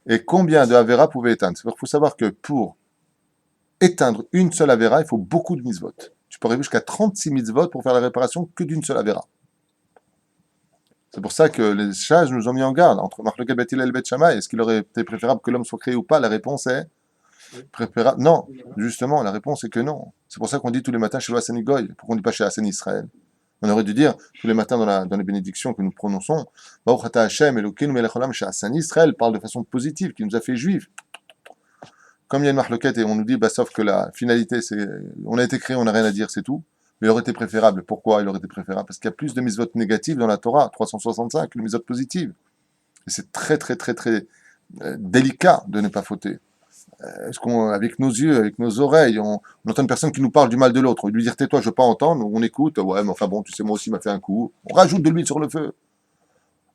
Et combien de avéra pouvait éteindre. Il faut savoir que pour éteindre une seule avéra, il faut beaucoup de mitzvot. Tu peux arriver jusqu'à 36 mitzvot pour faire la réparation que d'une seule avéra. C'est pour ça que les sages nous ont mis en garde entre Marloket Bet Hillel et Bet Shammai. Est-ce qu'il aurait été préférable que l'homme soit créé ou pas? La réponse est préférable. Non, justement, la réponse est que non. C'est pour ça qu'on dit tous les matins chez le Hassani Goy. Pourquoi on ne dit pas chez Hassani Israël? On aurait dû dire tous les matins dans les bénédictions que nous prononçons, Baruch Ata Hashem Elokeinu melech haolam chez Hassani Israël parle de façon positive, qui nous a fait juifs. Comme il y a une marloquette et on nous dit, bah, sauf que la finalité, c'est, on a été créé, on n'a rien à dire, c'est tout. Mais il aurait été préférable. Pourquoi il aurait été préférable? Parce qu'il y a plus de mitzvot négatives dans la Torah, 365, que de mitzvot positives. Et c'est très, très, très, très délicat de ne pas fauter. Est-ce qu'on, avec nos yeux, avec nos oreilles, on entend une personne qui nous parle du mal de l'autre, on lui dire tais-toi, je veux pas entendre, on écoute, ouais, mais enfin bon, tu sais, moi aussi, m'a fait un coup. On rajoute de l'huile sur le feu.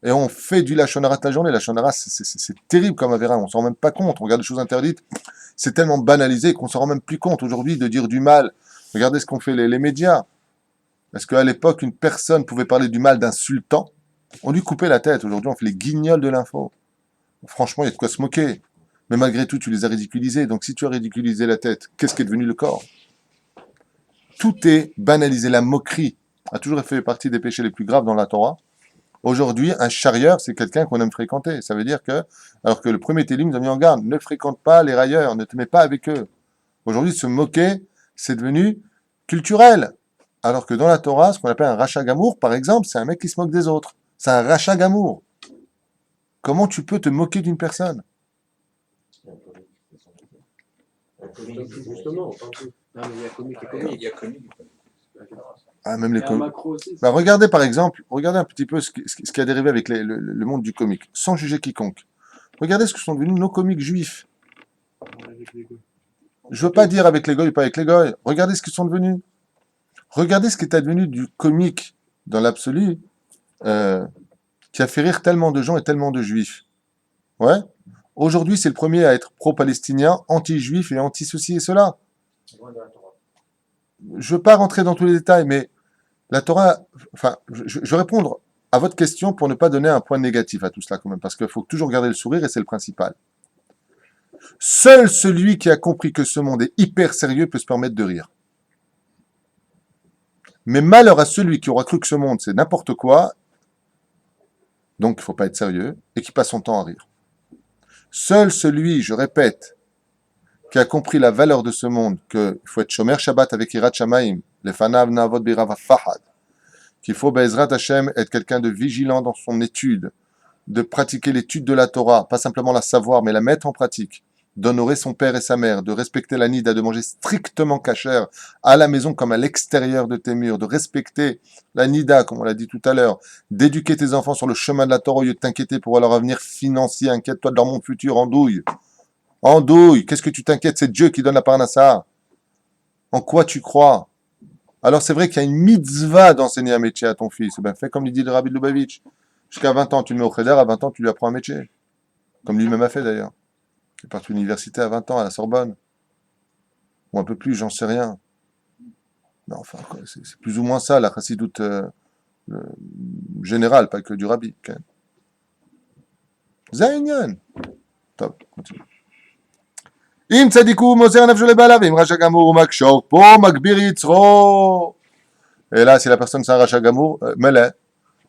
Et on fait du lachon hara toute la journée. Lachon hara, c'est terrible comme avéra, on s'en rend même pas compte. On regarde des choses interdites, c'est tellement banalisé qu'on s'en rend même plus compte aujourd'hui de dire du mal. Regardez ce qu'ont fait les médias. Est-ce qu'à l'époque, une personne pouvait parler du mal d'un sultan? On lui coupait la tête. Aujourd'hui, on fait les guignols de l'info. Franchement, il y a de quoi se moquer. Mais malgré tout, tu les as ridiculisés. Donc si tu as ridiculisé la tête, qu'est-ce qui est devenu le corps? Tout est banalisé. La moquerie a toujours fait partie des péchés les plus graves dans la Torah. Aujourd'hui, un charieur, c'est quelqu'un qu'on aime fréquenter. Ça veut dire que, alors que le premier télim nous a mis en garde, ne fréquente pas les railleurs, ne te mets pas avec eux. Aujourd'hui, se moquer, c'est devenu culturel. Alors que dans la Torah, ce qu'on appelle un rachat gamour, par exemple, c'est un mec qui se moque des autres. C'est un rachat gamour. Comment tu peux te moquer d'une personne? Justement, on parle de... Non, mais il y a comique et comique. Il y a comique. Ah, même Il les y a un comiques. macro aussi. Bah, regardez par exemple, regardez un petit peu ce qui a dérivé avec le monde du comique, sans juger quiconque. Regardez ce que sont devenus nos comiques juifs. Avec les gars. Je veux pas dire avec les goy ou pas avec les goy. Regardez ce qu'ils sont devenus. Regardez ce qui est advenu du comique dans l'absolu, qui a fait rire tellement de gens et tellement de juifs. Ouais. Aujourd'hui, c'est le premier à être pro-palestinien, anti-juif et anti-ceci et cela. Je veux pas rentrer dans tous les détails, mais la Torah, enfin, je vais répondre à votre question pour ne pas donner un point négatif à tout cela quand même, parce qu'il faut toujours garder le sourire et c'est le principal. Seul celui qui a compris que ce monde est hyper sérieux peut se permettre de rire. Mais malheur à celui qui aura cru que ce monde c'est n'importe quoi, donc il ne faut pas être sérieux, et qui passe son temps à rire. Seul celui, je répète, qui a compris la valeur de ce monde, qu'il faut être Shomer Shabbat avec Hirat Shamaim, les Fanav Navod Birava Fahad, qu'il faut Be'ezrat Hashem être quelqu'un de vigilant dans son étude, de pratiquer l'étude de la Torah, pas simplement la savoir, mais la mettre en pratique, d'honorer son père et sa mère, de respecter la nida, de manger strictement kasher à la maison comme à l'extérieur de tes murs, de respecter la nida, comme on l'a dit tout à l'heure, d'éduquer tes enfants sur le chemin de la Torah au lieu de t'inquiéter pour leur avenir financier, inquiète-toi de leur monde futur, andouille. Andouille, qu'est-ce que tu t'inquiètes? C'est Dieu qui donne la parnassa. En quoi tu crois? Alors c'est vrai qu'il y a une mitzvah d'enseigner un métier à ton fils. Ben, fais comme il dit le Rabbi de Lubavitch. Jusqu'à 20 ans, tu le mets au cheder, à 20 ans, tu lui apprends un métier. Comme lui-même a fait d'ailleurs. Il est parti à l'université à 20 ans, à la Sorbonne. Ou un peu plus, j'en sais rien. Mais enfin, c'est plus ou moins ça, la chassidoute générale, pas que du Rabbi. Zaïnian. Top, continue. אם צדיק הוא מוסר נפשו לבעליו, ואם רשע גמור הוא מקשור, פה מגביר יצרו. Et là, si la personne c'est un rachat gamour, mêlé,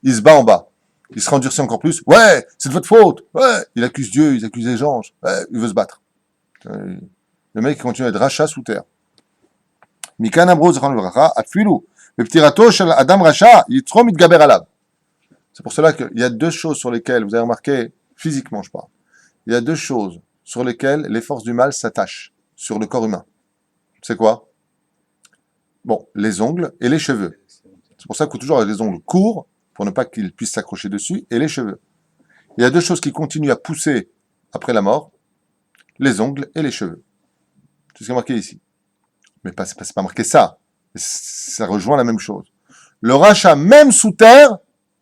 il se bat en bas. Il se rendurcit encore plus. Ouais, c'est de votre faute. Ouais, il accuse Dieu, il accuse les anges. Ouais, il veut se battre. Le mec continue à être rachat sous terre. Mikan Amro zechron livracha, afilu. Beptirato shel Adam racha, yitzro mitgaber alav. C'est pour cela qu'il y a deux choses sur lesquelles, vous avez remarqué, physiquement je parle, il y a deux choses sur lesquelles les forces du mal s'attachent sur le corps humain. C'est quoi? Bon, les ongles et les cheveux. C'est pour ça qu'il faut toujours avoir des ongles courts, pour ne pas qu'ils puissent s'accrocher dessus, et les cheveux. Il y a deux choses qui continuent à pousser après la mort, les ongles et les cheveux. C'est ce qui est marqué ici. Mais c'est pas marqué ça. Ça rejoint la même chose. Le rachat, même sous terre,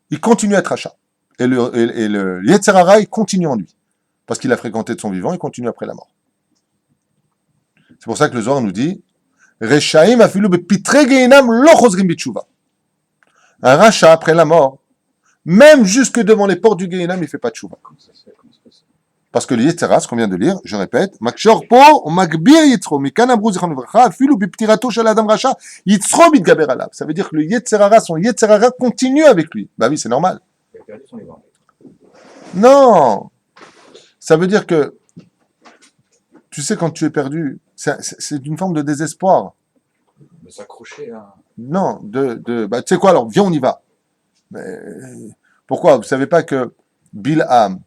il continue à être rachat. Et le Yetzer Hara, il continue en lui. Parce qu'il a fréquenté de son vivant, il continue après la mort. C'est pour ça que le Zohar nous dit Rechaim afilu bepitre geinam lo chozrim bitshuva. Un rachat après la mort, même jusque devant les portes du Gehinam, il ne fait pas de tshuva. Comment ça se fait? Comment ça se passe? Parce que le Yetzer Hara, ce qu'on vient de lire, je répète, Makshor po, o magbir yitzro, mikan amru zichron livracha, afilu biptirato shel adam racha, yitzro mitgaber alav. Ça veut dire que le Yetzer Hara, son Yetzer Hara continue avec lui. Bah oui, c'est normal. Il a perdu son livre. Non! Ça veut dire que, tu sais, quand tu es perdu, c'est une forme de désespoir. De s'accrocher à. Non, bah, tu sais quoi, alors, viens, on y va. Mais, pourquoi? Vous savez pas que Bilham,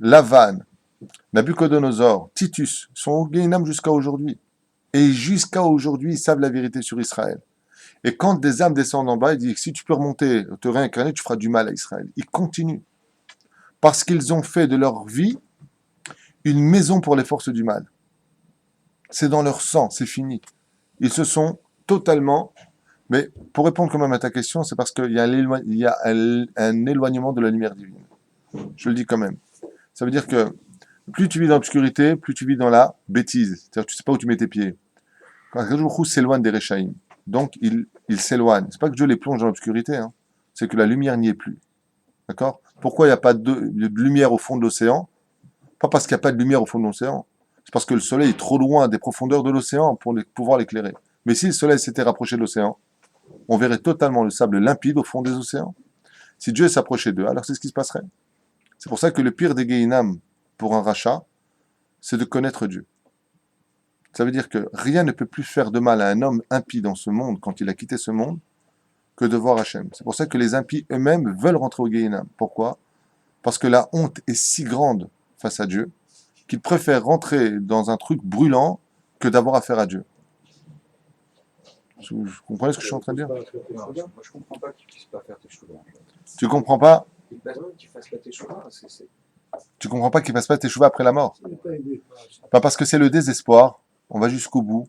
Lavan, Nabucodonosor, Titus sont au Gehinam jusqu'à aujourd'hui. Et jusqu'à aujourd'hui, ils savent la vérité sur Israël. Et quand des âmes descendent en bas, ils disent, si tu peux remonter, te réincarner, tu feras du mal à Israël. Ils continuent. Parce qu'ils ont fait de leur vie une maison pour les forces du mal. C'est dans leur sang, c'est fini. Ils se sont totalement... Mais pour répondre quand même à ta question, c'est parce qu'il y a un éloignement de la lumière divine. Je le dis quand même. Ça veut dire que plus tu vis dans l'obscurité, plus tu vis dans la bêtise. C'est-à-dire que tu ne sais pas où tu mets tes pieds. Quand Akadosh s'éloigne des Rechaïm, donc il s'éloigne. C'est pas que Dieu les plonge dans l'obscurité, hein. C'est que la lumière n'y est plus. D'accord? Pourquoi il n'y a pas de lumière au fond de l'océan? Pas parce qu'il n'y a pas de lumière au fond de l'océan. C'est parce que le soleil est trop loin des profondeurs de l'océan pour pouvoir l'éclairer. Mais si le soleil s'était rapproché de l'océan, on verrait totalement le sable limpide au fond des océans. Si Dieu s'approchait d'eux, alors c'est ce qui se passerait. C'est pour ça que le pire des Gehinam pour un rachat, c'est de connaître Dieu. Ça veut dire que rien ne peut plus faire de mal à un homme impie dans ce monde, quand il a quitté ce monde, que de voir Hachem. C'est pour ça que les impies eux-mêmes veulent rentrer au Gehinam. Pourquoi? Parce que la honte est si grande face à Dieu, qu'ils préfèrent rentrer dans un truc brûlant que d'avoir affaire à Dieu. Vous comprenez ce que je suis en train de dire? Non, moi je comprends pas qu'il puisse pas faire tes choux. Tu comprends pas? Qu'il fasse pas tes choux. Tu comprends pas qu'il fasse pas tes cheveux après la mort? Il n'est pas aidé. Pas parce que c'est le désespoir. On va jusqu'au bout.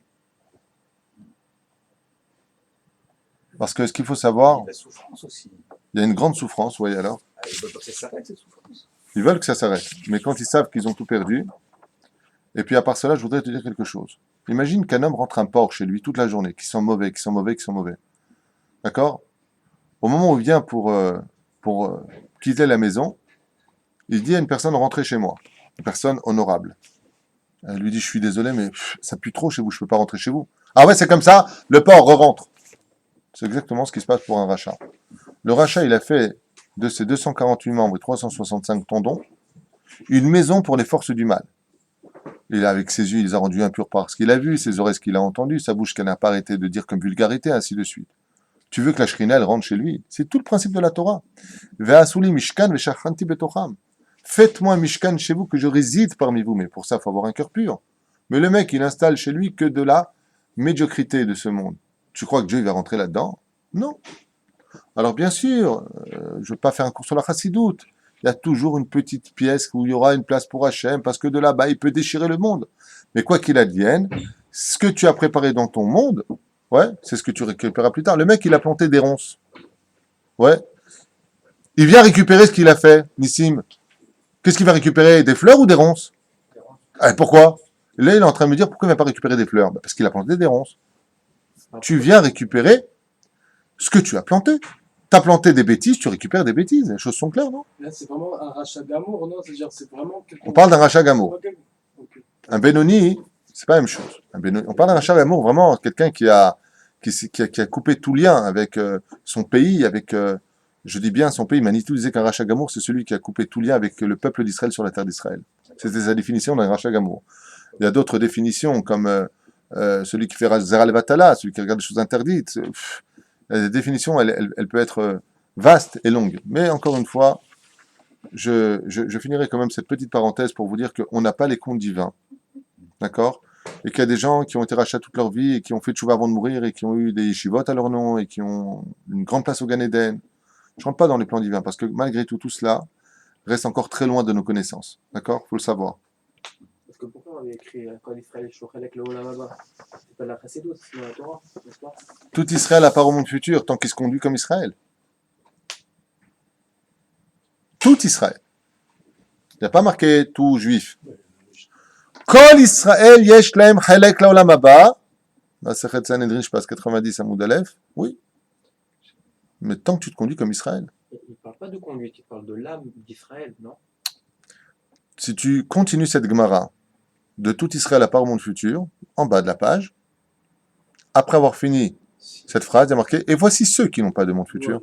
Parce que ce qu'il faut savoir, Il y a la souffrance aussi. il y a une grande souffrance, voyez alors. Ils veulent pas que ça s'arrête cette souffrance. Ils veulent que ça s'arrête. Mais quand ils savent qu'ils ont tout perdu, et puis à part cela, je voudrais te dire quelque chose. Imagine qu'un homme rentre un porc chez lui toute la journée, qui sent mauvais, qui sent mauvais, qui sent mauvais. D'accord? Au moment où il vient pour quitter la maison, il dit à une personne, rentrez chez moi. Une personne honorable. Elle lui dit, je suis désolé, mais ça pue trop chez vous, je ne peux pas rentrer chez vous. Ah ouais, c'est comme ça, le porc re-rentre. C'est exactement ce qui se passe pour un rachat. Le rachat, il a fait de ses 248 membres et 365 tendons, une maison pour les forces du mal. Et là, avec ses yeux, il les a rendus impurs par ce qu'il a vu, ses oreilles, ce qu'il a entendu, sa bouche qu'elle n'a pas arrêté de dire comme vulgarité, ainsi de suite. Tu veux que la Shrina, elle rentre chez lui. C'est tout le principe de la Torah. Ve'asuli mishkan ve'shachanti betocham. Faites-moi un mishkan chez vous, que je réside parmi vous. Mais pour ça, il faut avoir un cœur pur. Mais le mec, il installe chez lui que de la médiocrité de ce monde. Tu crois que Dieu il va rentrer là-dedans? Non. Alors bien sûr, je ne veux pas faire un cours sur la chassidoute. Il y a toujours une petite pièce où il y aura une place pour Hachem, parce que de là-bas, il peut déchirer le monde. Mais quoi qu'il advienne, ce que tu as préparé dans ton monde, ouais, c'est ce que tu récupéreras plus tard. Le mec, il a planté des ronces. Ouais. Il vient récupérer ce qu'il a fait, Nissim. Qu'est-ce qu'il va récupérer? Des fleurs ou des ronces? Pourquoi? Là, il est en train de me dire pourquoi il ne va pas récupérer des fleurs? Parce qu'il a planté des ronces. Tu viens récupérer ce que tu as planté. Tu as planté des bêtises, tu récupères des bêtises. Les choses sont claires, non? Là, c'est vraiment un rachat d'amour, non? C'est-à-dire, c'est vraiment On parle d'un rachat d'amour. Ok. Un Benoni, c'est pas la même chose. On parle d'un rachat d'amour, vraiment, quelqu'un qui a coupé tout lien avec son pays, avec, je dis bien son pays, Manitou disait qu'un rachat d'amour, c'est celui qui a coupé tout lien avec le peuple d'Israël sur la terre d'Israël. C'était sa définition d'un rachat d'amour. Il y a d'autres définitions, comme celui qui fait Zeral Vatala, celui qui regarde des choses interdites. La définition, elle peut être vaste et longue. Mais encore une fois, je finirai quand même cette petite parenthèse pour vous dire qu'on n'a pas les comptes divins. D'accord? Et qu'il y a des gens qui ont été rachetés toute leur vie et qui ont fait tchouva avant de mourir et qui ont eu des yeshivot à leur nom et qui ont une grande place au Gan Eden. Je ne rentre pas dans les plans divins parce que malgré tout, tout cela reste encore très loin de nos connaissances. D'accord? Il faut le savoir. Parce que pourquoi justement, il y a écrit quand Israël Shochelek le Olam Haba. C'est pas de la Chassidut, c'est dans la Torah, n'est-ce pas? Tout Israël à part au monde futur, tant qu'il se conduit comme Israël. Tout Israël. Il n'y a pas marqué tout juif. Kol Israël yesh lahem chelek laolam haba. Masechet Sanhedrin, je passe 90 à Moudalef. Oui. Mais tant que tu te conduis comme Israël. Il ne parle pas de conduite, il parle de l'âme d'Israël, non? Si tu continues cette Gemara de tout Israël à part au monde futur, en bas de la page, après avoir fini cette phrase, il y a marqué « Et voici ceux qui n'ont pas de monde futur ».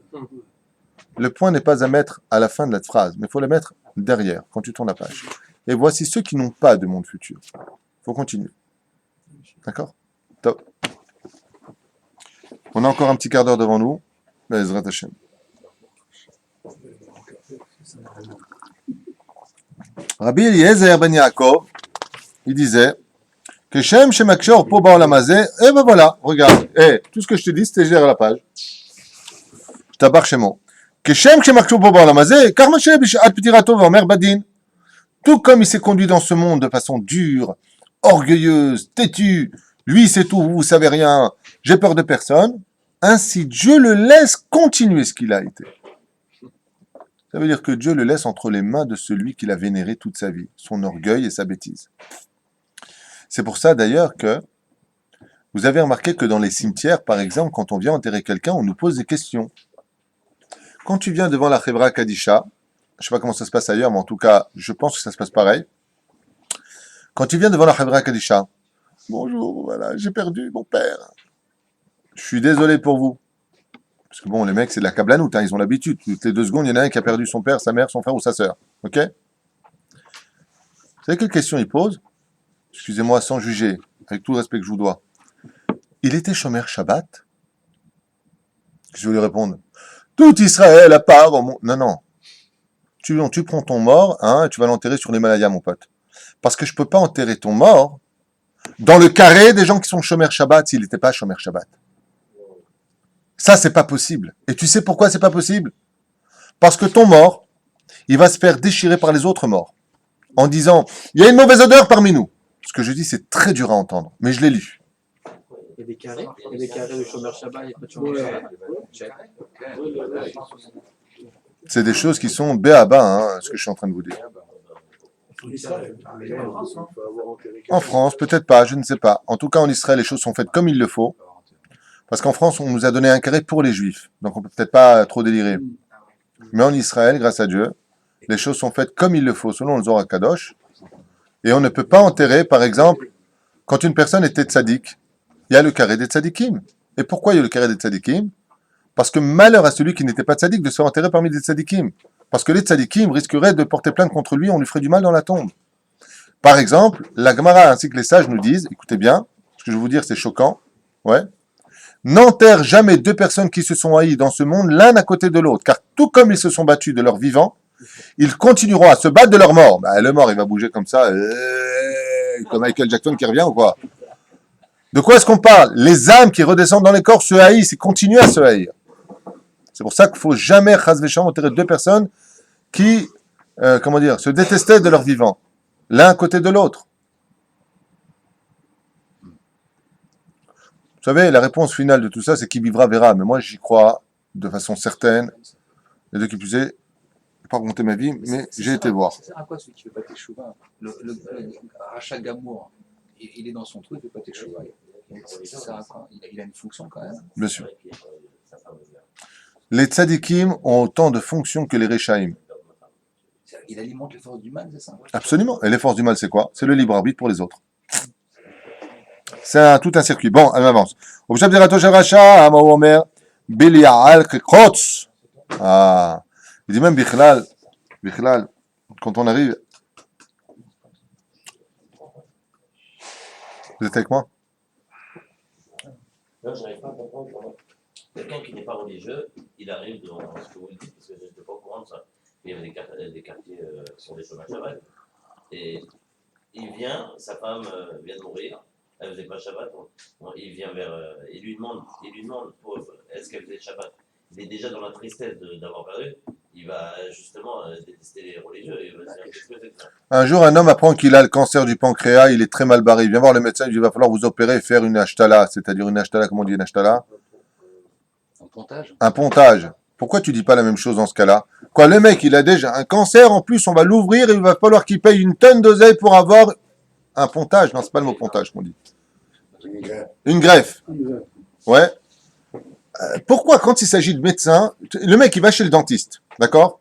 Le point n'est pas à mettre à la fin de la phrase, mais il faut le mettre derrière, quand tu tournes la page. Et voici ceux qui n'ont pas de monde futur. Il faut continuer. D'accord? Top. On a encore un petit quart d'heure devant nous. Bezrat Hashem. Rabbi Eliezer ben Yaakov, il disait que Shem Shemakshor po ba'olam hazeh, et ben voilà, regarde, tout ce que je te dis, c'était à la page. Je t'abarre chez moi. Que Shem Shemakshor po ba'olam hazeh, car Moshe b'shat ptirato v'omer badin. Tout comme il s'est conduit dans ce monde de façon dure, orgueilleuse, têtue, lui c'est tout, vous savez rien, j'ai peur de personne, ainsi Dieu le laisse continuer ce qu'il a été. Ça veut dire que Dieu le laisse entre les mains de celui qu'il a vénéré toute sa vie, son orgueil et sa bêtise. C'est pour ça d'ailleurs que vous avez remarqué que dans les cimetières, par exemple, quand on vient enterrer quelqu'un, on nous pose des questions. Quand tu viens devant la Chevra Kadisha, je ne sais pas comment ça se passe ailleurs, mais en tout cas, je pense que ça se passe pareil. Quand tu viens devant la Chevra Kadisha, bonjour, voilà, j'ai perdu mon père. Je suis désolé pour vous. Parce que bon, les mecs, c'est de la kablanout, hein, ils ont l'habitude. Toutes les 2 secondes, il y en a un qui a perdu son père, sa mère, son frère ou sa sœur. Ok? Vous savez quelle question il pose? Excusez-moi, sans juger, avec tout le respect que je vous dois. Il était chômeur Shabbat? Je vais lui répondre. Tout Israël à part au monde. Non, non. Tu prends ton mort, hein, tu vas l'enterrer sur les Himalayas, mon pote. Parce que je ne peux pas enterrer ton mort dans le carré des gens qui sont chômeurs Shabbat s'il n'était pas chômeur Shabbat. Ça, c'est pas possible. Et tu sais pourquoi c'est pas possible? Parce que ton mort, il va se faire déchirer par les autres morts. En disant, il y a une mauvaise odeur parmi nous. Ce que je dis, c'est très dur à entendre. Mais je l'ai lu. Il y a des carrés, de chômeur Shabbat, il n'y a pas de chômeur Shabbat. C'est des choses qui sont béaba, hein, ce que je suis en train de vous dire. En France, peut-être pas, je ne sais pas. En tout cas, en Israël, les choses sont faites comme il le faut. Parce qu'en France, on nous a donné un carré pour les Juifs. Donc, on peut peut-être pas trop délirer. Mais en Israël, grâce à Dieu, les choses sont faites comme il le faut, selon le Zohar Kadosh. Et on ne peut pas enterrer, par exemple, quand une personne était tzaddik, il y a le carré des tzaddikim. Et pourquoi il y a le carré des tzaddikim? Parce que malheur à celui qui n'était pas tzaddik de se faire enterrer parmi les tzaddikim. Parce que les tzaddikim risqueraient de porter plainte contre lui, on lui ferait du mal dans la tombe. Par exemple, la Gemara ainsi que les sages nous disent, écoutez bien, ce que je vais vous dire c'est choquant, ouais, n'enterre jamais 2 personnes qui se sont haïes dans ce monde l'un à côté de l'autre, car tout comme ils se sont battus de leur vivant, ils continueront à se battre de leur mort. Bah, le mort, il va bouger comme ça, comme Michael Jackson qui revient ou quoi? De quoi est-ce qu'on parle? Les âmes qui redescendent dans les corps se haïssent et continuent à se haïr. C'est pour ça qu'il ne faut jamais, chas v'shalom, enterrer 2 personnes qui, se détestaient de leur vivant, l'un à côté de l'autre. Vous savez, la réponse finale de tout ça, c'est qui vivra verra. Mais moi, j'y crois de façon certaine. Et de qui plus est, je ne vais pas raconter ma vie, mais j'ai été voir. Ça sert à quoi celui qui ne fait pas teshuva? Le rachat Gamour, il est dans son truc, il ne fait pas teshuva. Ça sert à quoi? Il a une fonction quand même. Bien sûr. Les tzadikim ont autant de fonctions que les rechaïm. Il alimente les forces du mal, c'est ça? Absolument. Et les forces du mal, c'est quoi? C'est le libre arbitre pour les autres. C'est tout un circuit. Bon, on avance. Ah, il dit même Bichlal, quand on arrive. Vous êtes avec moi? Non, je n'arrive pas à comprendre. Quelqu'un qui n'est pas religieux, il arrive dans ce que vous dites, parce que je n'étais pas au courant de ça. Il y avait des quartiers qui sont des chômages Shabbat. Et il vient, sa femme vient de mourir, elle ne faisait pas Shabbat. Il vient il lui demande est-ce qu'elle faisait Shabbat. Il est déjà dans la tristesse d'avoir perdu. il va justement détester les religieux. Il va se dire qu'est-ce que c'est que ça? Un jour, un homme apprend qu'il a le cancer du pancréas, il est très mal barré. Il vient voir le médecin, il dit, il va falloir vous opérer et faire une hashtala. C'est-à-dire une hashtala, comment on dit une hashtala? En pontage. Un pontage. Pourquoi tu dis pas la même chose dans ce cas-là? Quoi, le mec, il a déjà un cancer, en plus, on va l'ouvrir et il va falloir qu'il paye une tonne d'oseille pour avoir un pontage. Non, c'est pas le mot pontage qu'on dit. Une greffe. Ouais. Pourquoi, quand il s'agit de médecin, le mec, il va chez le dentiste, d'accord?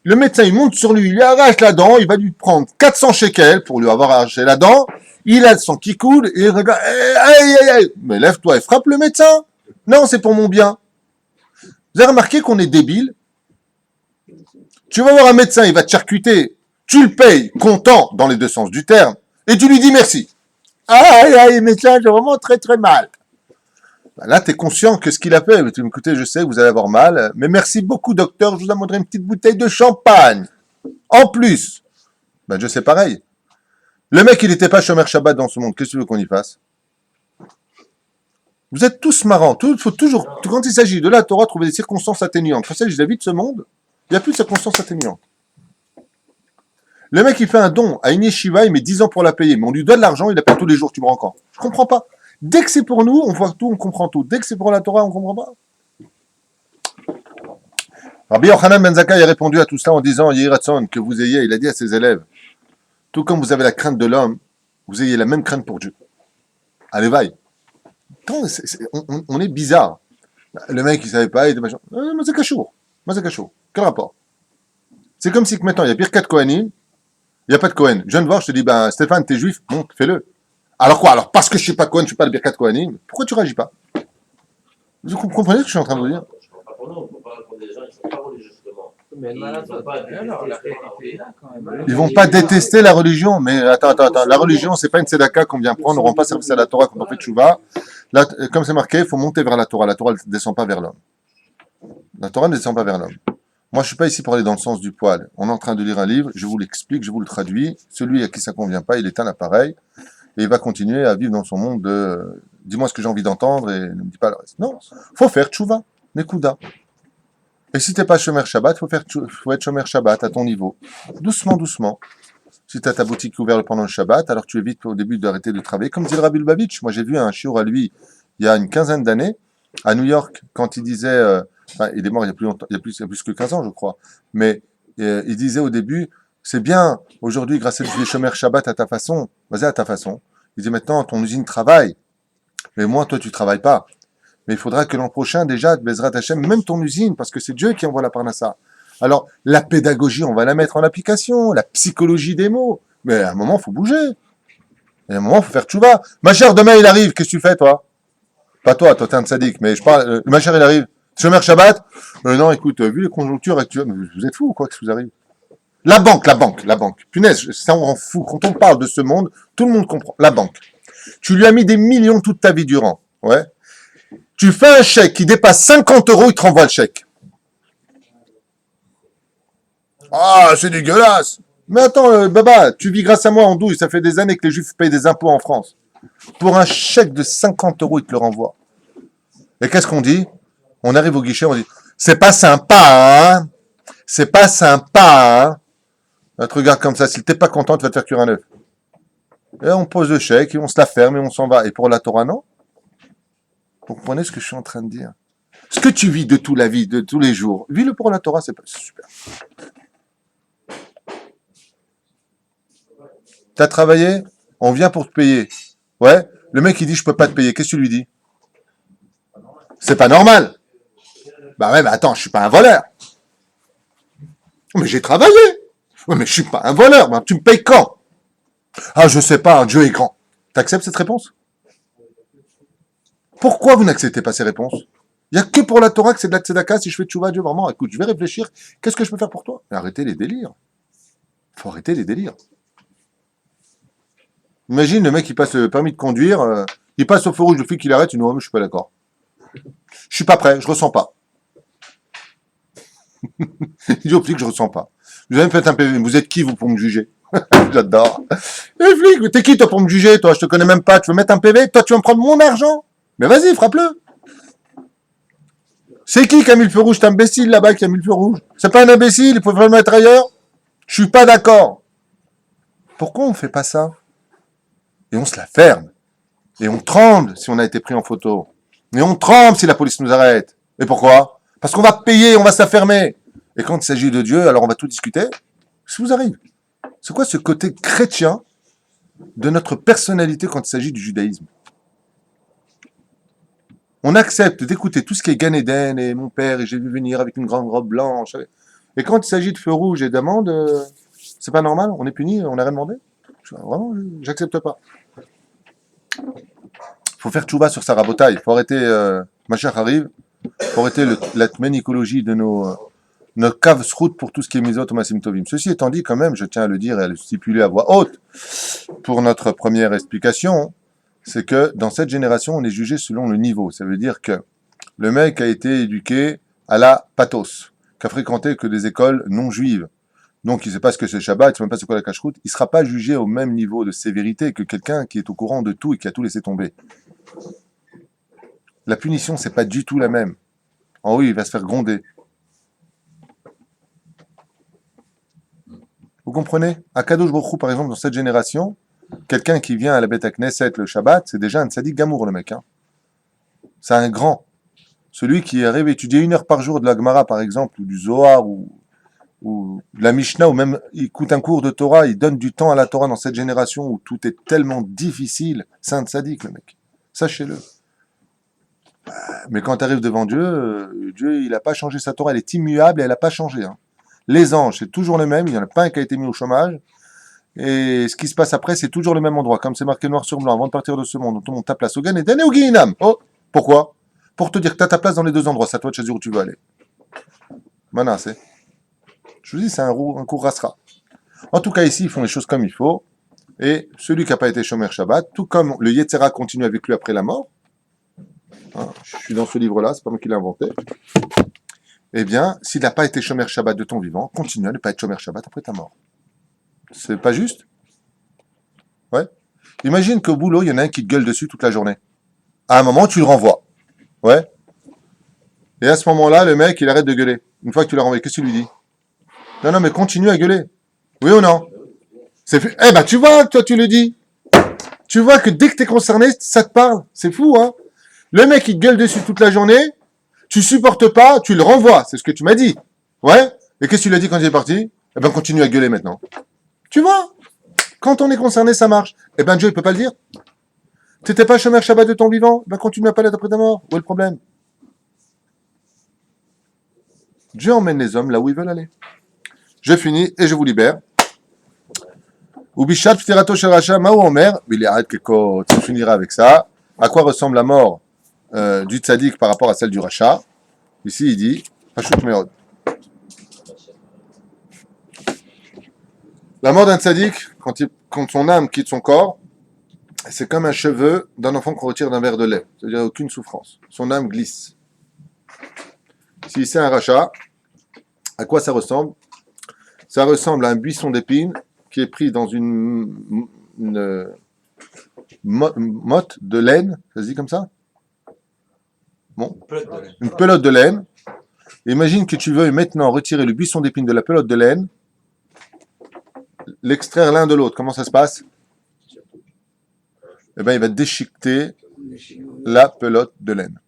Le médecin, il monte sur lui, il lui arrache la dent, il va lui prendre 400 shekels pour lui avoir arraché la dent, il a le sang qui coule, et il regarde, aïe, aïe, aïe, mais lève-toi et frappe le médecin. Non, c'est pour mon bien. Vous avez remarqué qu'on est débile? Tu vas voir un médecin, il va te charcuter, tu le payes, content, dans les deux sens du terme, et tu lui dis merci. Aïe, aïe, médecin, j'ai vraiment très très mal. Ben là, tu es conscient que ce qu'il a fait, tu me écoutez, je sais que vous allez avoir mal, mais merci beaucoup, docteur, je vous amènerai une petite bouteille de champagne. En plus. Ben, je sais pareil. Le mec, il n'était pas Shomer Shabbat dans ce monde, qu'est-ce que tu veux qu'on y fasse? Vous êtes tous marrants. Il faut toujours, quand il s'agit de la Torah, trouver des circonstances atténuantes. Quand il s'agit de la vie de ce monde, il n'y a plus de circonstances atténuantes. Le mec, il fait un don à une yeshiva, il met 10 ans pour la payer, mais on lui donne de l'argent, il la paye tous les jours, tu me rends compte. Je comprends pas. Dès que c'est pour nous, on voit tout, on comprend tout. Dès que c'est pour la Torah, on comprend pas. Rabbi Yochanan ben Zakkai a répondu à tout cela en disant, Yiratzon, que vous ayez, il a dit à ses élèves, tout comme vous avez la crainte de l'homme, vous ayez la même crainte pour Dieu. Allez, vaille. On est bizarre. Le mec, il savait pas, il était machin. Mazakachour. Quel rapport? C'est comme si maintenant, il y a Birkat Kohanim, il n'y a pas de Kohen. Je viens de voir, je te dis, ben, Stéphane, t'es juif, monte, fais-le. Alors quoi? Alors, parce que je suis pas Kohen, je suis pas le Birkat Kohanim, pourquoi tu réagis pas? Vous comprenez ce que je suis en train de vous dire? Je ne parle pas pour nous, on parle pour des gens qui ne sont pas religieux, justement. Mais Ils vont pas Alors, la détester réalité est là quand même. Ils vont pas détester la religion, mais attends. La religion, c'est pas une tzedaka qu'on vient prendre, on rend pas service à la Torah quand on fait tchouva. Là, comme c'est marqué, il faut monter vers la Torah. La Torah ne descend pas vers l'homme. La Torah ne descend pas vers l'homme. Moi, je suis pas ici pour aller dans le sens du poil. On est en train de lire un livre, je vous l'explique, je vous le traduis. Celui à qui ça convient pas, il éteint l'appareil et il va continuer à vivre dans son monde de dis-moi ce que j'ai envie d'entendre et ne me dis pas le reste. Non, faut faire tchouva, nekuda. Et si t'es pas Shomer Shabbat, faut être Shomer Shabbat à ton niveau. Doucement. Si tu as ta boutique ouverte pendant le Shabbat, alors tu évites au début d'arrêter de travailler. Comme dit le Rabbi Lubavitch, moi j'ai vu un shiur à lui il y a une quinzaine d'années, à New York, quand il disait, il est mort il y a plus longtemps, il y a plus que 15 ans je crois, mais il disait au début, c'est bien, aujourd'hui grâce à du Shomer Shabbat à ta façon, vas-y à ta façon. Il dit maintenant ton usine travaille, mais moi toi tu travailles pas. Mais il faudra que l'an prochain déjà, Bezrat Hashem, même ton usine, parce que c'est Dieu qui envoie la parnassa. Alors, la pédagogie, on va la mettre en application, la psychologie des mots. Mais à un moment, il faut bouger. Et à un moment, il faut faire tchouva. Ma chère, demain, il arrive. Qu'est-ce que tu fais, toi? Pas toi, t'es un tzaddik, mais je parle, ma chère, il arrive. Shomer Shabbat? Non, écoute, vu les conjonctures actuelles, vous êtes fous ou quoi? Qu'est-ce qui vous arrive? La banque. Punaise, ça, on rend fou. Quand on parle de ce monde, tout le monde comprend. La banque. Tu lui as mis des millions toute ta vie durant. Ouais. Tu fais un chèque qui dépasse 50 euros, il te renvoie le chèque. Ah, c'est dégueulasse. Mais attends, Baba, tu vis grâce à moi en douille. Ça fait des années que les Juifs payent des impôts en France. Pour un chèque de 50 euros, ils te le renvoient. Et qu'est-ce qu'on dit? On arrive au guichet, on dit, c'est pas sympa, hein? C'est pas sympa, hein? Là, tu regardes comme ça. Si t'es pas content, tu vas te faire cuire un œuf. Et on pose le chèque, et on se la ferme, et on s'en va. Et pour la Torah, non? Vous comprenez ce que je suis en train de dire? Ce que tu vis de toute la vie, de tous les jours, vis-le pour la Torah, c'est super. T'as travaillé, on vient pour te payer. Ouais, le mec il dit je peux pas te payer, qu'est-ce que tu lui dis? C'est pas normal. Bah ouais, mais attends, je suis pas un voleur. Mais j'ai travaillé. Ouais, mais je suis pas un voleur. Ben, tu me payes quand? Ah, je sais pas, Dieu est grand. T'acceptes cette réponse? Pourquoi vous n'acceptez pas ces réponses? Il n'y a que pour la Torah que c'est de la tzedaka. Si je fais tchouva à Dieu, vraiment, écoute, je vais réfléchir. Qu'est-ce que je peux faire pour toi? Mais arrêtez les délires. Faut arrêter les délires. Imagine le mec qui passe le permis de conduire, il passe au feu rouge, le flic il arrête, il dit non, mais je suis pas d'accord. Je suis pas prêt, je ressens pas. Il dit au flic, je ressens pas. Vous avez fait un PV, vous êtes qui vous pour me juger? J'adore. Eh flic, t'es qui toi pour me juger? Toi, je te connais même pas, tu veux mettre un PV? Toi, tu vas me prendre mon argent? Mais vas-y, frappe-le. C'est qui a mis le feu rouge? C'est un imbécile là-bas qui a mis le feu rouge. C'est pas un imbécile, il faut le mettre ailleurs. Je suis pas d'accord. Pourquoi on fait pas ça? Et on se la ferme. Et on tremble si on a été pris en photo. Et on tremble si la police nous arrête. Et pourquoi? Parce qu'on va payer, on va se la fermer. Et quand il s'agit de Dieu, alors on va tout discuter. Qu'est-ce qui vous arrive? C'est quoi ce côté chrétien de notre personnalité quand il s'agit du judaïsme? On accepte d'écouter tout ce qui est Gan Eden et mon père et j'ai vu venir avec une grande robe blanche. Et quand il s'agit de feu rouge et d'amende, c'est pas normal, on est puni, on n'a rien demandé. Vraiment, j'accepte pas. Faut faire tchouva sur sa rabotaille. Faut arrêter, Mashiach arrive, faut arrêter la ménicologie de nos caves route pour tout ce qui est misot au Massim Tovim. Ceci étant dit, quand même, je tiens à le dire et à le stipuler à voix haute, pour notre première explication, c'est que dans cette génération, on est jugé selon le niveau. Ça veut dire que le mec a été éduqué à la pathos, qu'a fréquenté que des écoles non juives. Donc, il ne sait pas ce que c'est le Shabbat, il ne sait même pas ce qu'est la cache-route. Il ne sera pas jugé au même niveau de sévérité que quelqu'un qui est au courant de tout et qui a tout laissé tomber. La punition, c'est pas du tout la même. En haut, il va se faire gronder. Vous comprenez? À Kadosh Baruch Hu, par exemple, dans cette génération, quelqu'un qui vient à la Beth Knesset le Shabbat, c'est déjà un tzaddik gamour, le mec. Hein. C'est un grand. Celui qui arrive à étudier 1 heure par jour de la Gemara, par exemple, ou du Zohar, ou de la Mishnah, ou même il écoute un cours de Torah, il donne du temps à la Torah dans cette génération où tout est tellement difficile. C'est un tzaddik, le mec. Sachez-le. Mais quand tu arrives devant Dieu, Dieu, il n'a pas changé sa Torah, elle est immuable et elle n'a pas changé. Hein. Les anges, c'est toujours le même, il n'y en a pas un qui a été mis au chômage. Et ce qui se passe après, c'est toujours le même endroit. Comme c'est marqué noir sur blanc, avant de partir de ce monde, on te montre ta place au Gan Eden et au Guinam. Oh, pourquoi? Pour te dire que tu as ta place dans les deux endroits, c'est à toi de choisir où tu veux aller. Maintenant, c'est. Je vous dis, c'est un cours rasra. En tout cas, ici, ils font les choses comme il faut. Et celui qui n'a pas été Shomer Shabbat, tout comme le Yetzera continue avec lui après la mort, hein, je suis dans ce livre-là, c'est pas moi qui l'ai inventé, eh bien, s'il n'a pas été Shomer Shabbat de ton vivant, continue à ne pas être Shomer Shabbat après ta mort. C'est pas juste? Ouais. Imagine qu'au boulot, il y en a un qui te gueule dessus toute la journée. À un moment, tu le renvoies. Ouais. Et à ce moment-là, le mec, il arrête de gueuler. Une fois que tu l'as renvoyé, qu'est-ce que tu lui dis? Non, mais continue à gueuler. Oui ou non? C'est fait. Eh ben, tu vois, toi, tu le dis. Tu vois que dès que t'es concerné, ça te parle. C'est fou, hein? Le mec, il te gueule dessus toute la journée. Tu supportes pas, tu le renvoies. C'est ce que tu m'as dit. Ouais? Et qu'est-ce que tu lui as dit quand il est parti? Eh ben, continue à gueuler maintenant. Tu vois? Quand on est concerné, ça marche. Eh ben, Dieu, il peut pas le dire. T'étais pas Shomer Shabbat de ton vivant? Ben, continue à pas l'être après ta mort. Où est le problème? Dieu emmène les hommes là où ils veulent aller. Je finis et je vous libère. Ubishat Ptirato Shel Rasha Ma'u Omer, il arrête Kekot, on finira avec ça. À quoi ressemble la mort du tzaddik par rapport à celle du Racha? Ici, il dit, Pashut Meod. La mort d'un tzaddik, quand son âme quitte son corps, c'est comme un cheveu d'un enfant qu'on retire d'un verre de lait. C'est-à-dire aucune souffrance. Son âme glisse. Si c'est un Racha, à quoi ça ressemble? Ça ressemble à un buisson d'épines qui est pris dans une motte de laine, ça se dit comme ça? Bon, une pelote de laine. Imagine que tu veux maintenant retirer le buisson d'épines de la pelote de laine, l'extraire l'un de l'autre. Comment ça se passe? Eh bien, il va déchiqueter la pelote de laine.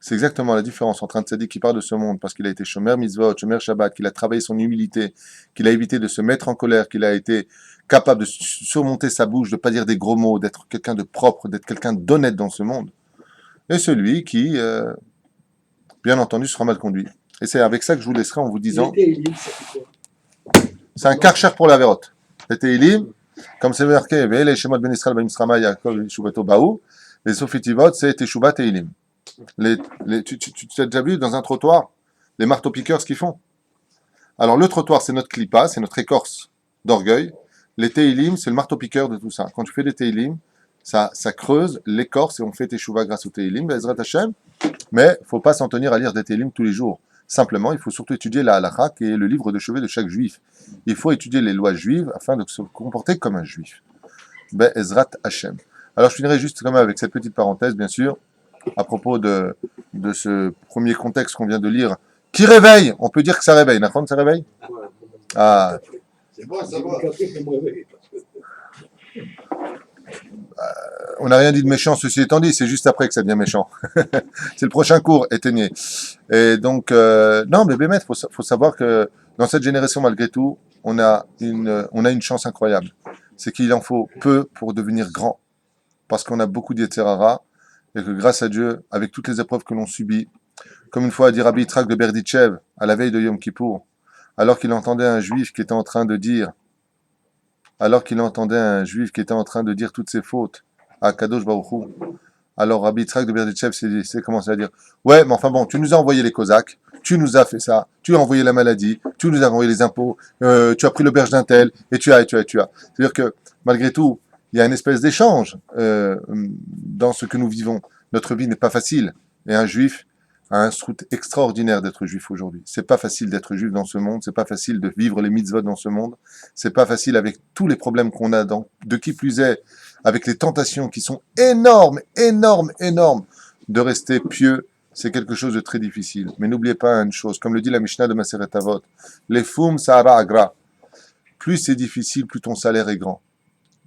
C'est exactement la différence entre un tzaddik qui part de ce monde parce qu'il a été shomer mitzvot, shomer shabbat, qu'il a travaillé son humilité, qu'il a évité de se mettre en colère, qu'il a été capable de surmonter sa bouche, de ne pas dire des gros mots, d'être quelqu'un de propre, d'être quelqu'un d'honnête dans ce monde. Et celui qui, bien entendu, sera mal conduit. Et c'est avec ça que je vous laisserai en vous disant... C'est un karcher pour la vérote. C'était Elim, comme c'est marqué, les Shemot Ben Israël Ben Yisrama Yaakov Yeshuvato Baou, les Sofitivot, c'est Teshuvat et Elim. Tu as déjà vu dans un trottoir les marteaux-piqueurs ce qu'ils font? Alors le trottoir c'est notre clipa, c'est notre écorce d'orgueil. Les teilim c'est le marteau-piqueur de tout ça. Quand tu fais des teilim, ça creuse l'écorce et on fait teshuva grâce aux teilim, Bezrat Hashem. Mais il ne faut pas s'en tenir à lire des teilim tous les jours. Simplement, il faut surtout étudier la halakha qui est le livre de chevet de chaque juif. Il faut étudier les lois juives afin de se comporter comme un juif. Bezrat Hashem. Alors je finirai juste quand même avec cette petite parenthèse, bien sûr. à propos de ce premier contexte qu'on vient de lire. Qui réveille? On peut dire que ça réveille. Nahon, ça réveille? Ouais. Ah, C'est bon, ça va. on n'a rien dit de méchant, ceci étant dit, c'est juste après que ça devient méchant. C'est le prochain cours, éteignez. Et donc, non, mais Bémet, faut savoir que dans cette génération, malgré tout, on a une chance incroyable. C'est qu'il en faut peu pour devenir grand. Parce qu'on a beaucoup d'Yetzerara, et que grâce à Dieu, avec toutes les épreuves que l'on subit, comme une fois a dit Rabbi Yitzhak de Berditchev, à la veille de Yom Kippour, alors qu'il entendait un juif qui était en train de dire toutes ses fautes à Kadosh Baruch Hu, alors Rabbi Yitzhak de Berditchev s'est commencé à dire ouais, mais enfin bon, tu nous as envoyé les Cosaques, tu nous as fait ça, tu as envoyé la maladie, tu nous as envoyé les impôts, tu as pris l'auberge d'un tel, et tu as. C'est-à-dire que, malgré tout, il y a une espèce d'échange dans ce que nous vivons. Notre vie n'est pas facile. Et un juif a un route extraordinaire d'être juif aujourd'hui. C'est pas facile d'être juif dans ce monde, c'est pas facile de vivre les mitzvot dans ce monde, c'est pas facile avec tous les problèmes qu'on a de qui plus est, avec les tentations qui sont énormes, de rester pieux, c'est quelque chose de très difficile. Mais n'oubliez pas une chose, comme le dit la Mishnah de Maseret Avot, les fum sahara agra. Plus c'est difficile, plus ton salaire est grand.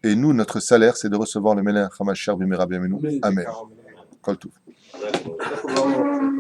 Et nous, notre salaire, c'est de recevoir le Melech HaMashiach B'Mera B'Yameinu. Amen. Kol Tov. D'accord. D'accord.